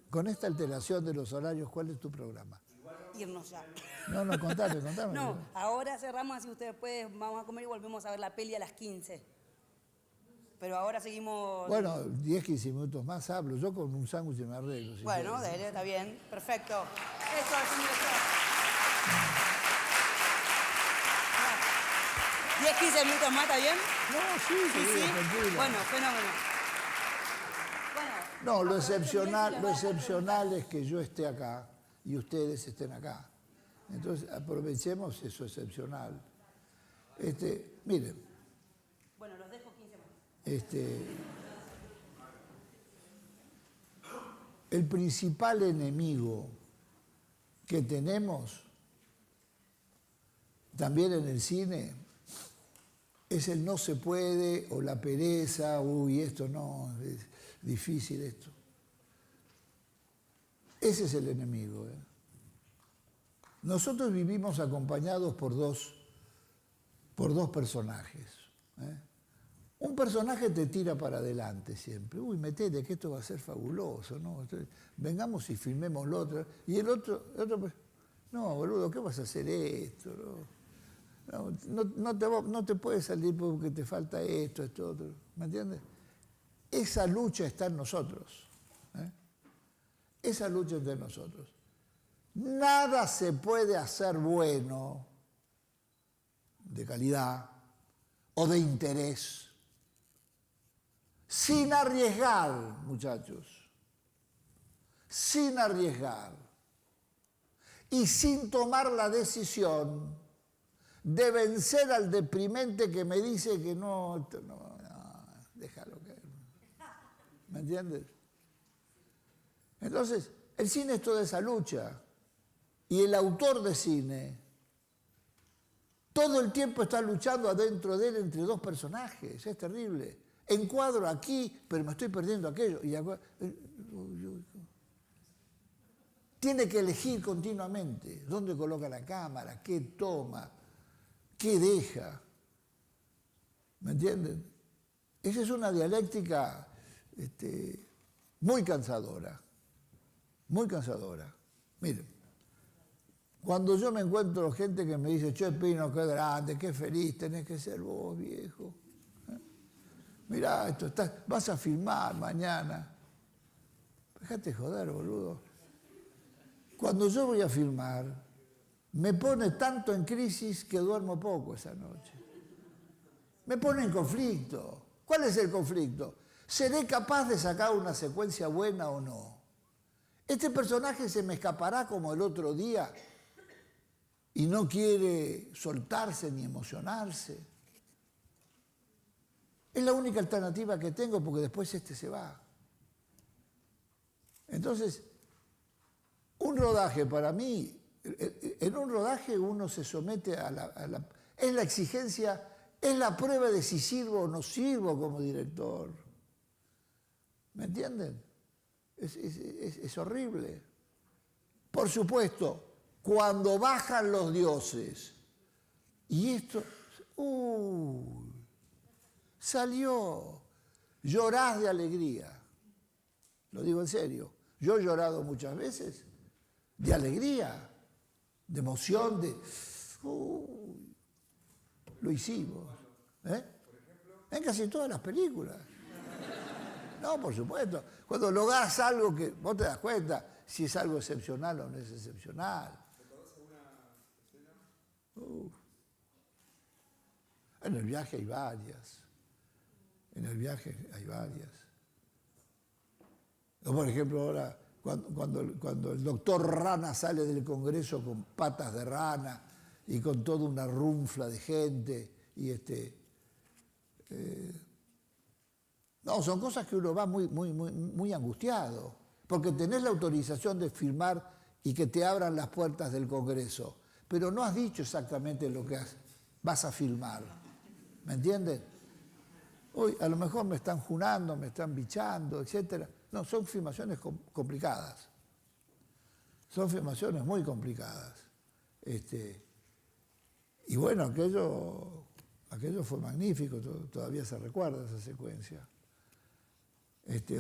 con esta alteración de los horarios, cuál es tu programa? irnos ya. No, contame. No, ahora cerramos así ustedes después vamos a comer y volvemos a ver la peli a las 15. Pero ahora seguimos... Bueno, 10, 15 minutos más hablo. Yo con un sándwich me arreglo. Si bueno, quieres. dale, está bien. Perfecto. Eso es un deseo. 10, 15 minutos más, ¿está bien? No, sí, tranquilo. Bueno, fenómeno. Bueno, No, lo excepcional es que yo esté acá y ustedes estén acá. Entonces, aprovechemos eso excepcional. Miren, bueno, los dejo 15 más. el principal enemigo que tenemos también en el cine es el no se puede o la pereza, uy, esto no, es difícil esto. Ese es el enemigo. Nosotros vivimos acompañados por dos personajes. Un personaje te tira para adelante siempre. Uy, metete, que esto va a ser fabuloso, ¿no? Entonces, vengamos y filmemos lo otro. Y el otro, no, boludo, ¿qué vas a hacer esto? No te puedes salir porque te falta esto, otro. ¿Me entiendes? Esa lucha está en nosotros. Esa lucha está en nosotros. Nada se puede hacer bueno, de calidad o de interés, sin arriesgar, muchachos. Sin arriesgar. Y sin tomar la decisión de vencer al deprimente que me dice que no, déjalo caer. ¿Me entiendes? Entonces, el cine es toda esa lucha. Y el autor de cine todo el tiempo está luchando adentro de él entre dos personajes. Es terrible. Encuadro aquí, pero me estoy perdiendo aquello. Tiene que elegir continuamente dónde coloca la cámara, qué toma, qué deja. ¿Me entienden? Esa es una dialéctica muy cansadora. Muy cansadora. Miren, cuando yo me encuentro gente que me dice, che, Pino, qué grande, qué feliz tenés que ser vos, viejo. Mirá, vas a filmar mañana. Déjate joder, boludo. Cuando yo voy a filmar, me pone tanto en crisis que duermo poco esa noche. Me pone en conflicto. ¿Cuál es el conflicto? ¿Seré capaz de sacar una secuencia buena o no? ¿Este personaje se me escapará como el otro día y no quiere soltarse ni emocionarse? Es la única alternativa que tengo porque después se va. Entonces, un rodaje para mí, en un rodaje uno se somete es la exigencia, es la prueba de si sirvo o no sirvo como director. ¿Me entienden? Es horrible. Por supuesto, cuando bajan los dioses, y esto, salió, llorás de alegría. Lo digo en serio. Yo he llorado muchas veces de alegría, de emoción, lo hicimos. En casi todas las películas. No, por supuesto. Cuando lográs algo que vos te das cuenta si es algo excepcional o no es excepcional. ¿Recordás alguna escena? En el viaje hay varias. O por ejemplo, ahora, cuando el doctor Rana sale del Congreso con patas de rana y con toda una runfla de gente, y no, son cosas que uno va muy angustiado, porque tenés la autorización de filmar y que te abran las puertas del Congreso, pero no has dicho exactamente lo que vas a filmar. ¿Me entienden? Hoy a lo mejor me están junando, me están bichando, etc. No, son filmaciones complicadas. Son filmaciones muy complicadas. Y bueno, aquello fue magnífico, todavía se recuerda esa secuencia.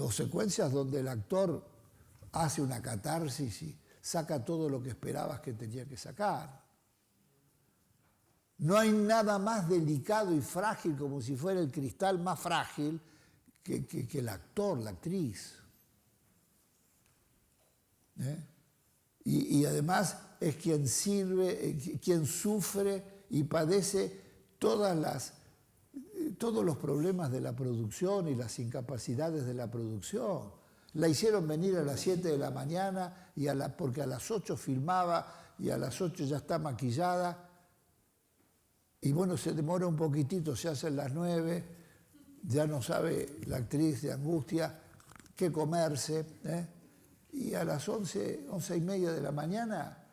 O secuencias donde el actor hace una catarsis y saca todo lo que esperabas que tenía que sacar. No hay nada más delicado y frágil como si fuera el cristal más frágil que el actor, la actriz. Y además es quien sirve, quien sufre y padece todos los problemas de la producción y las incapacidades de la producción. La hicieron venir a las 7 de la mañana porque a las 8 filmaba y a las 8 ya está maquillada. Y bueno, se demora un poquitito, se hacen las 9, ya no sabe la actriz de angustia qué comerse. Y a las 11, 11:30 de la mañana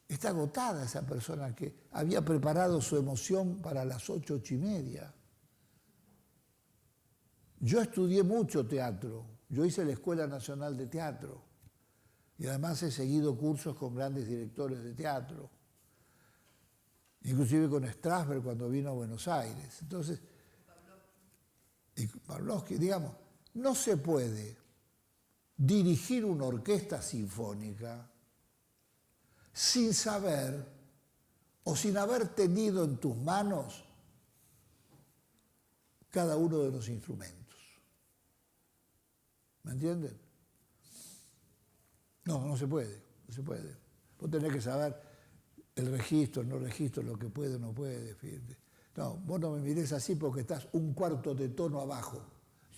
está agotada esa persona que había preparado su emoción para las 8, 8:30. Yo estudié mucho teatro, yo hice la Escuela Nacional de Teatro y además he seguido cursos con grandes directores de teatro, inclusive con Strasberg cuando vino a Buenos Aires. Entonces, y Pavlovsky, digamos, no se puede dirigir una orquesta sinfónica sin saber o sin haber tenido en tus manos cada uno de los instrumentos. ¿Me entienden? No se puede, no se puede. Vos tenés que saber el registro, el no registro, lo que puede o no puede. Fíjate. No, vos no me mirés así porque estás un cuarto de tono abajo.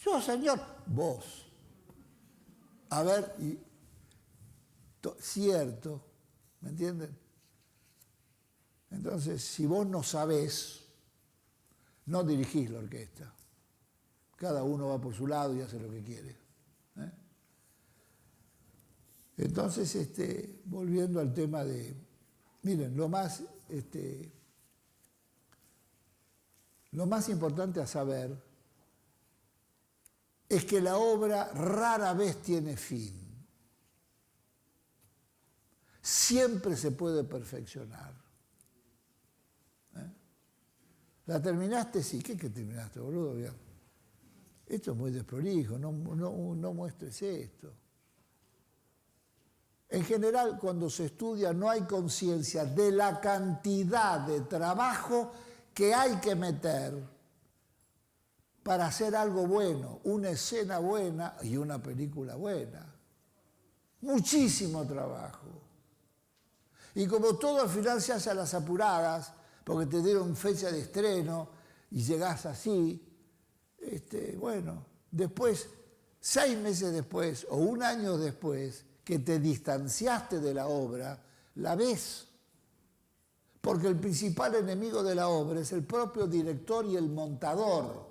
Yo, señor, vos. A ver, cierto, ¿me entienden? Entonces, si vos no sabés, no dirigís la orquesta. Cada uno va por su lado y hace lo que quiere. Entonces, volviendo al tema de, miren, lo más importante a saber es que la obra rara vez tiene fin. Siempre se puede perfeccionar. ¿La terminaste? Sí. ¿Qué terminaste, boludo? Bien. Esto es muy desprolijo, no muestres esto. En general, cuando se estudia, no hay conciencia de la cantidad de trabajo que hay que meter para hacer algo bueno, una escena buena y una película buena. Muchísimo trabajo. Y como todo al final se hace a las apuradas, porque te dieron fecha de estreno y llegás así, bueno, después, 6 meses después o 1 año después, que te distanciaste de la obra, la ves. Porque el principal enemigo de la obra es el propio director y el montador.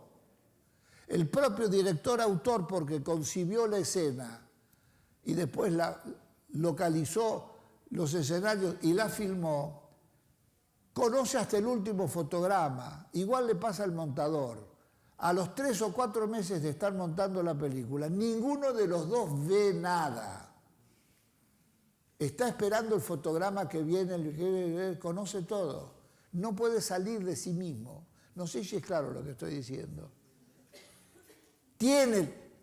El propio director autor, porque concibió la escena y después la localizó los escenarios y la filmó, conoce hasta el último fotograma. Igual le pasa al montador. A los 3 o 4 meses de estar montando la película, ninguno de los dos ve nada. Está esperando el fotograma que viene, conoce todo. No puede salir de sí mismo. No sé si es claro lo que estoy diciendo.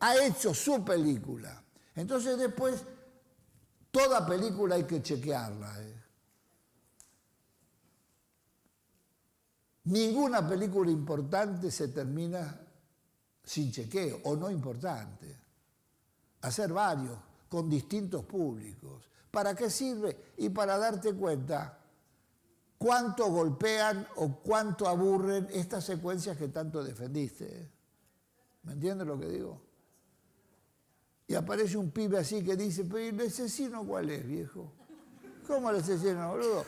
Ha hecho su película. Entonces después, toda película hay que chequearla. Ninguna película importante se termina sin chequeo, o no importante. Hacer varios, con distintos públicos. ¿Para qué sirve? Y para darte cuenta cuánto golpean o cuánto aburren estas secuencias que tanto defendiste. ¿Me entiendes lo que digo? Y aparece un pibe así que dice, pero ¿el asesino cuál es, viejo? ¿Cómo el asesino, boludo?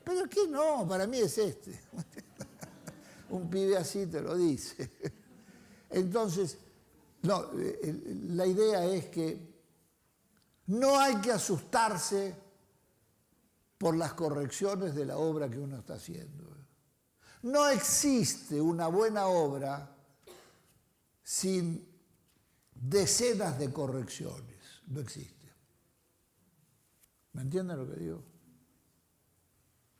Pero ¿qué no? Para mí es este. Un pibe así te lo dice. Entonces, no, la idea es que no hay que asustarse por las correcciones de la obra que uno está haciendo. No existe una buena obra sin decenas de correcciones. No existe. ¿Me entienden lo que digo?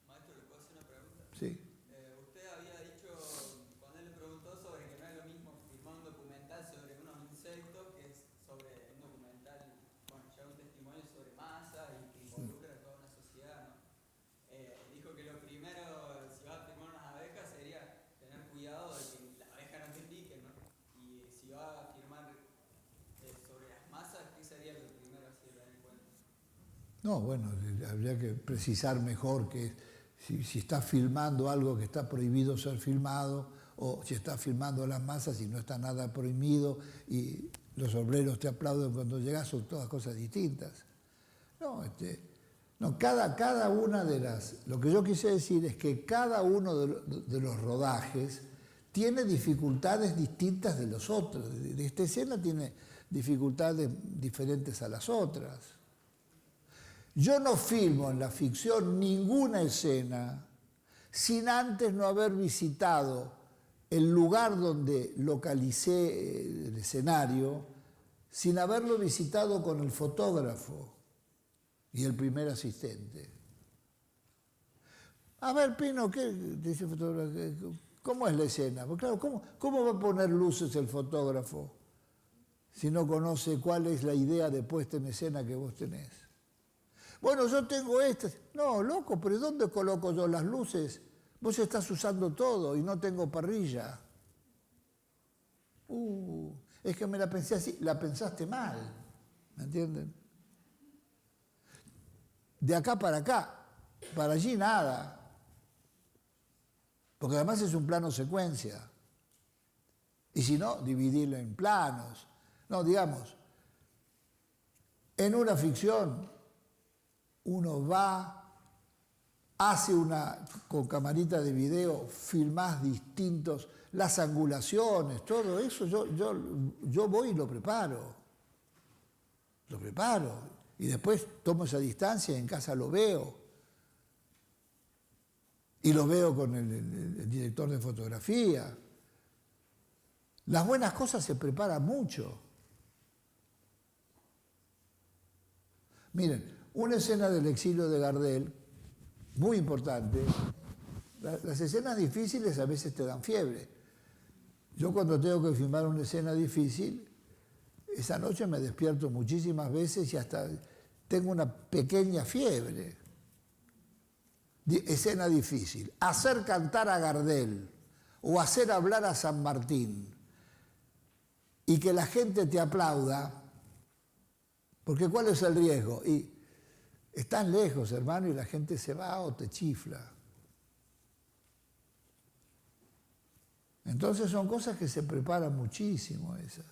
Maestro, ¿le puedo hacer una pregunta? Sí. Usted había dicho, cuando él le preguntó sobre que no es lo mismo filmar un documental sobre unos insectos que es sobre un documental, bueno, ya un testimonio sobre masa No, bueno, habría que precisar mejor que si está filmando algo que está prohibido ser filmado, o si está filmando las masas y no está nada prohibido y los obreros te aplauden cuando llegas, son todas cosas distintas. No, cada una de las... Lo que yo quise decir es que cada uno de los rodajes tiene dificultades distintas de los otros. Esta escena tiene dificultades diferentes a las otras. Yo no filmo en la ficción ninguna escena sin antes no haber visitado el lugar donde localicé el escenario, sin haberlo visitado con el fotógrafo y el primer asistente. A ver, Pino, ¿qué dice el fotógrafo? ¿Cómo es la escena? Porque claro, ¿cómo va a poner luces el fotógrafo si no conoce cuál es la idea de puesta en escena que vos tenés? Bueno, yo tengo estas. No, loco, pero ¿dónde coloco yo las luces? Vos estás usando todo y no tengo parrilla. Es que me la pensé así, la pensaste mal, ¿me entienden? De acá, para allí nada. Porque además es un plano secuencia. Y si no, dividirlo en planos. No, digamos, en una ficción uno va, hace con camarita de video, filmás distintos, las angulaciones, todo eso, yo voy y lo preparo. Lo preparo. Y después tomo esa distancia y en casa lo veo. Y lo veo con el director de fotografía. Las buenas cosas se preparan mucho. Miren, una escena del exilio de Gardel, muy importante. Las escenas difíciles a veces te dan fiebre. Yo cuando tengo que filmar una escena difícil, esa noche me despierto muchísimas veces y hasta tengo una pequeña fiebre. Escena difícil. Hacer cantar a Gardel o hacer hablar a San Martín y que la gente te aplauda, porque ¿cuál es el riesgo? Y están lejos, hermano, y la gente se va o te chifla. Entonces son cosas que se preparan muchísimo esas.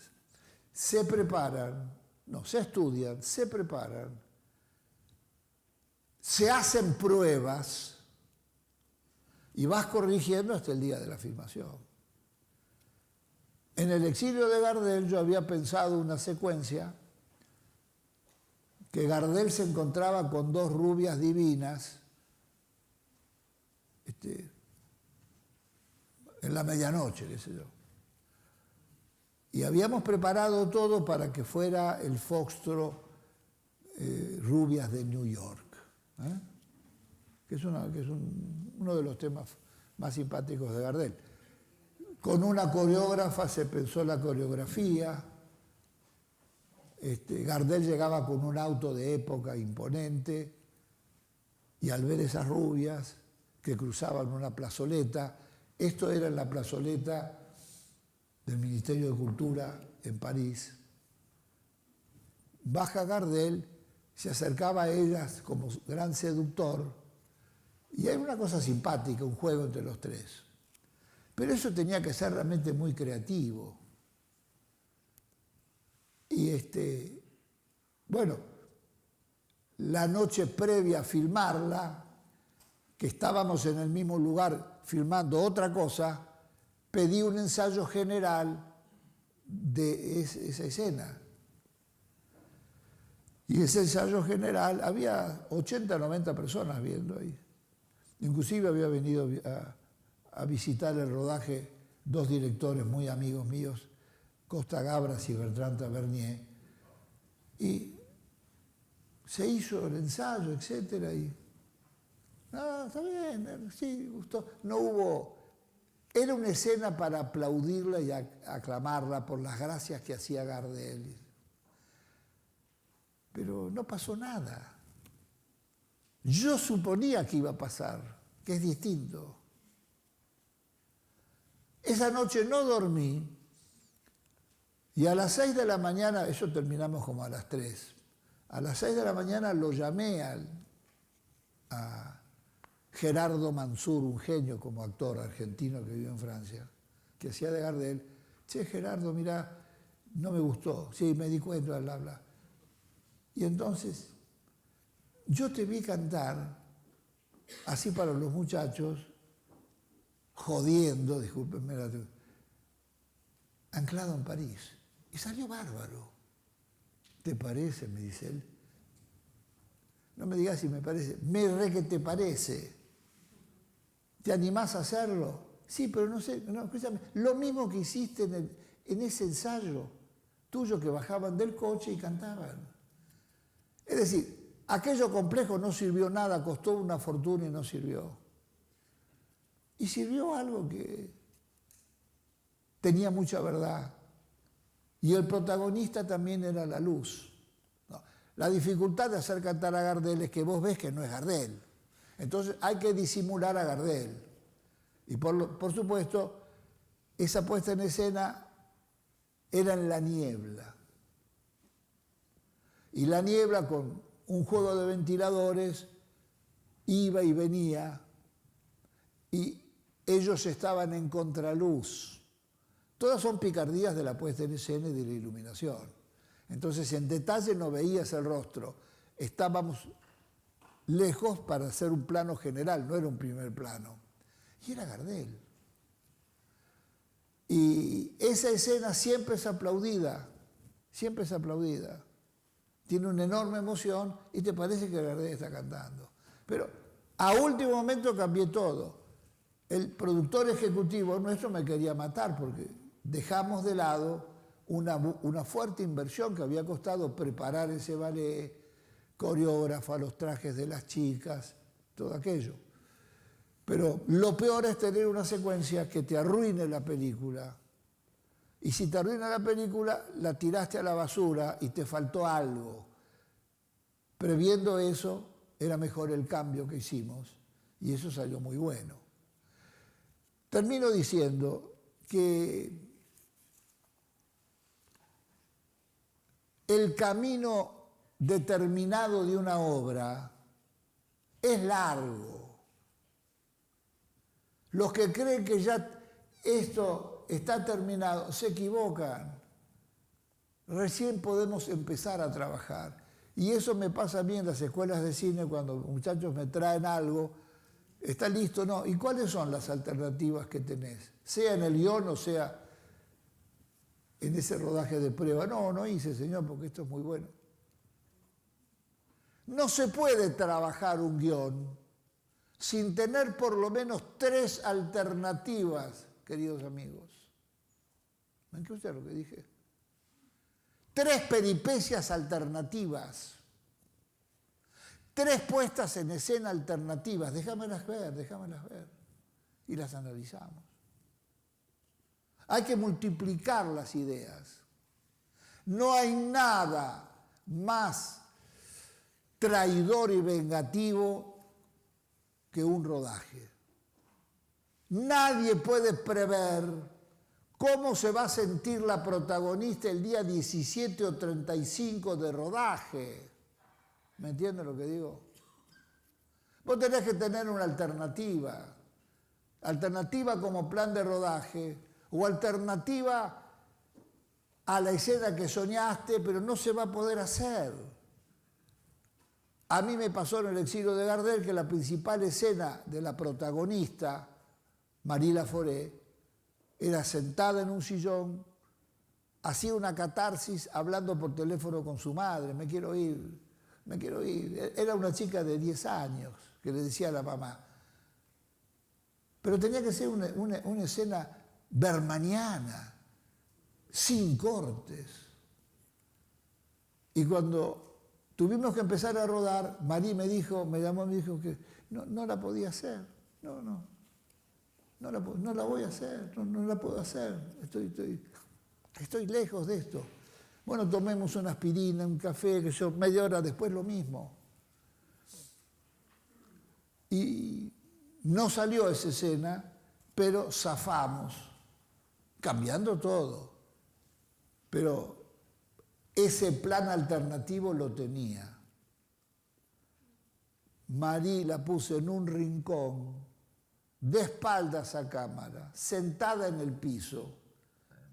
Se preparan, no, se estudian, se preparan, se hacen pruebas y vas corrigiendo hasta el día de la filmación. En el exilio de Gardel yo había pensado una secuencia que Gardel se encontraba con dos rubias divinas en la medianoche, qué sé yo. Y habíamos preparado todo para que fuera el foxtrot Rubias de New York, que es uno de los temas más simpáticos de Gardel. Con una coreógrafa se pensó la coreografía. Gardel llegaba con un auto de época imponente y al ver esas rubias que cruzaban una plazoleta, esto era en la plazoleta del Ministerio de Cultura en París, baja Gardel, se acercaba a ellas como gran seductor y hay una cosa simpática, un juego entre los tres. Pero eso tenía que ser realmente muy creativo. Y bueno, la noche previa a filmarla, que estábamos en el mismo lugar filmando otra cosa, pedí un ensayo general de esa escena. Y ese ensayo general, había 80, 90 personas viendo ahí. Inclusive había venido a visitar el rodaje dos directores muy amigos míos, Costa Gabras y Bertrand Tavernier, y se hizo el ensayo, etcétera, y está bien, sí, gustó. No hubo, era una escena para aplaudirla y aclamarla por las gracias que hacía Gardel. Pero no pasó nada. Yo suponía que iba a pasar, que es distinto. Esa noche no dormí y a las 6 de la mañana, eso terminamos como a las 3. A las 6 de la mañana lo llamé a Gerardo Mansur, un genio como actor argentino que vive en Francia, que hacía de Gardel. Che, Gerardo, mirá, no me gustó. Sí, me di cuenta, bla, bla. Y entonces, yo te vi cantar, así para los muchachos, jodiendo, discúlpenme, Anclado en París. Y salió bárbaro. ¿Te parece? Me dice él. No me digas si me parece. Me re que te parece. ¿Te animás a hacerlo? Sí, pero no sé, no, escúchame. Lo mismo que hiciste en ese ensayo tuyo que bajaban del coche y cantaban. Es decir, aquello complejo no sirvió nada, costó una fortuna y no sirvió. Y sirvió algo que tenía mucha verdad. Y el protagonista también era la luz. No, la dificultad de hacer cantar a Gardel es que vos ves que no es Gardel. Entonces hay que disimular a Gardel. Y por supuesto, esa puesta en escena era en la niebla. Y la niebla, con un juego de ventiladores, iba y venía, y ellos estaban en contraluz. Todas son picardías de la puesta en escena y de la iluminación. Entonces, en detalle no veías el rostro. Estábamos lejos para hacer un plano general, no era un primer plano. Y era Gardel. Y esa escena siempre es aplaudida, siempre es aplaudida. Tiene una enorme emoción y te parece que Gardel está cantando. Pero a último momento cambié todo. El productor ejecutivo nuestro me quería matar porque dejamos de lado una fuerte inversión que había costado preparar ese ballet, coreógrafo, los trajes de las chicas, todo aquello. Pero lo peor es tener una secuencia que te arruine la película. Y si te arruina la película, la tiraste a la basura y te faltó algo. Previendo eso, era mejor el cambio que hicimos y eso salió muy bueno. Termino diciendo que el camino determinado de una obra es largo. Los que creen que ya esto está terminado se equivocan. Recién podemos empezar a trabajar. Y eso me pasa a mí en las escuelas de cine cuando muchachos me traen algo. ¿Está listo? No. ¿Y cuáles son las alternativas que tenés? Sea en el guión o sea en ese rodaje de prueba. No, no hice, señor, porque esto es muy bueno. No se puede trabajar un guión sin tener por lo menos 3 alternativas, queridos amigos. ¿Me escucha lo que dije? 3 peripecias alternativas. 3 puestas en escena alternativas. Déjamelas ver. Y las analizamos. Hay que multiplicar las ideas. No hay nada más traidor y vengativo que un rodaje. Nadie puede prever cómo se va a sentir la protagonista el día 17 o 35 de rodaje. ¿Me entienden lo que digo? Vos tenés que tener una alternativa. Alternativa como plan de rodaje o alternativa a la escena que soñaste, pero no se va a poder hacer. A mí me pasó en El exilio de Gardel que la principal escena de la protagonista, Marie Laforêt, era sentada en un sillón, hacía una catarsis hablando por teléfono con su madre, me quiero ir. Era una chica de 10 años que le decía a la mamá. Pero tenía que ser una escena bermaniana, sin cortes. Y cuando tuvimos que empezar a rodar, Marie me llamó y me dijo que no la podía hacer. No la voy a hacer, no la puedo hacer. Estoy lejos de esto. Bueno, tomemos una aspirina, un café, que yo, media hora después lo mismo. Y no salió esa escena, pero zafamos, cambiando todo. Pero ese plan alternativo lo tenía. Marie la puso en un rincón, de espaldas a cámara, sentada en el piso,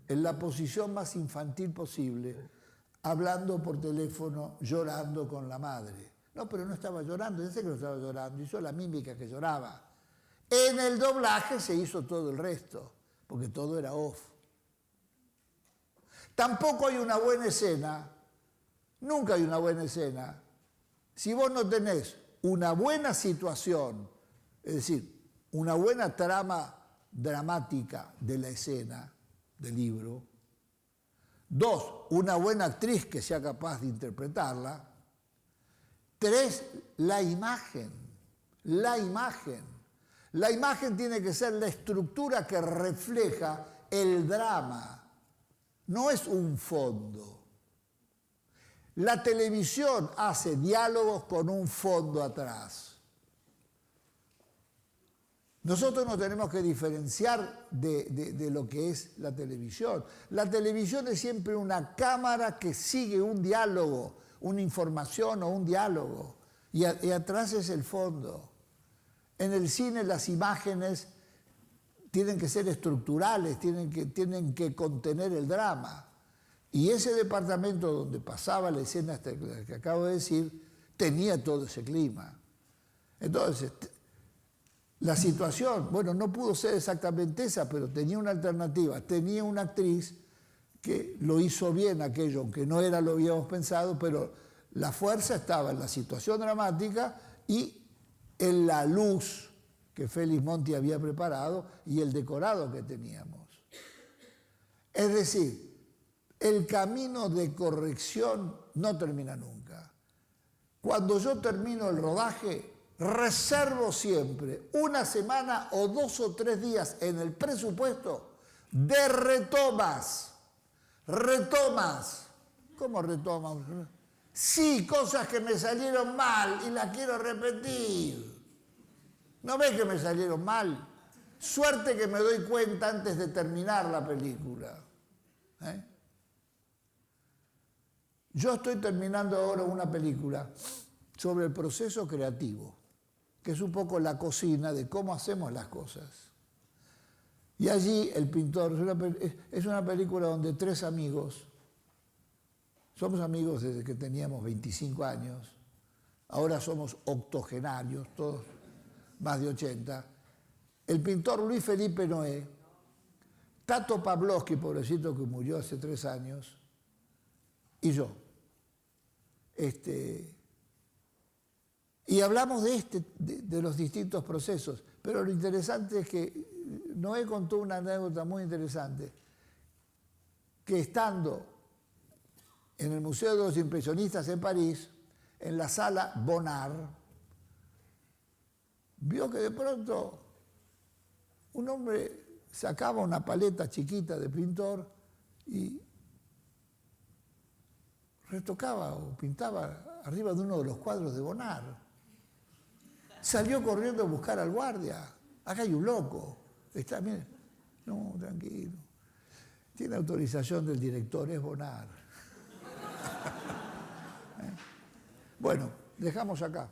en la posición más infantil posible, hablando por teléfono, llorando con la madre. No, pero no estaba llorando, yo sé que no estaba llorando, hizo la mímica que lloraba. En el doblaje se hizo todo el resto, porque todo era off. Tampoco hay una buena escena, nunca hay una buena escena, si vos no tenés una buena situación, es decir, una buena trama dramática de la escena del libro. 2, una buena actriz que sea capaz de interpretarla. 3, la imagen. La imagen. La imagen tiene que ser la estructura que refleja el drama. No es un fondo. La televisión hace diálogos con un fondo atrás. Nosotros nos tenemos que diferenciar de lo que es la televisión. La televisión es siempre una cámara que sigue un diálogo, una información o un diálogo, y atrás es el fondo. En el cine las imágenes tienen que ser estructurales, tienen que contener el drama. Y ese departamento donde pasaba la escena que acabo de decir, tenía todo ese clima. Entonces, la situación, bueno, no pudo ser exactamente esa, pero tenía una alternativa. Tenía una actriz que lo hizo bien aquello, aunque no era lo que habíamos pensado, pero la fuerza estaba en la situación dramática y en la luz que Félix Monti había preparado y el decorado que teníamos. Es decir, el camino de corrección no termina nunca. Cuando yo termino el rodaje, reservo siempre una semana o 2 o 3 días en el presupuesto de retomas. Retomas. ¿Cómo retomas? Sí, cosas que me salieron mal y las quiero repetir. ¿No ves que me salieron mal? Suerte que me doy cuenta antes de terminar la película. Yo estoy terminando ahora una película sobre el proceso creativo, que es un poco la cocina de cómo hacemos las cosas. Y allí el pintor, es una película donde 3 amigos, somos amigos desde que teníamos 25 años, ahora somos octogenarios, todos más de 80, el pintor Luis Felipe Noé, Tato Pavlovsky, pobrecito que murió hace 3 años, y yo. Y hablamos de los distintos procesos, pero lo interesante es que Noé contó una anécdota muy interesante, que estando en el Museo de los Impresionistas en París, en la sala Bonnard, vio que de pronto un hombre sacaba una paleta chiquita de pintor y retocaba o pintaba arriba de uno de los cuadros de Bonnard. Salió corriendo a buscar al guardia. Acá hay un loco. Está, mire. No, tranquilo. Tiene autorización del director, es Bonnard. Bueno, dejamos acá.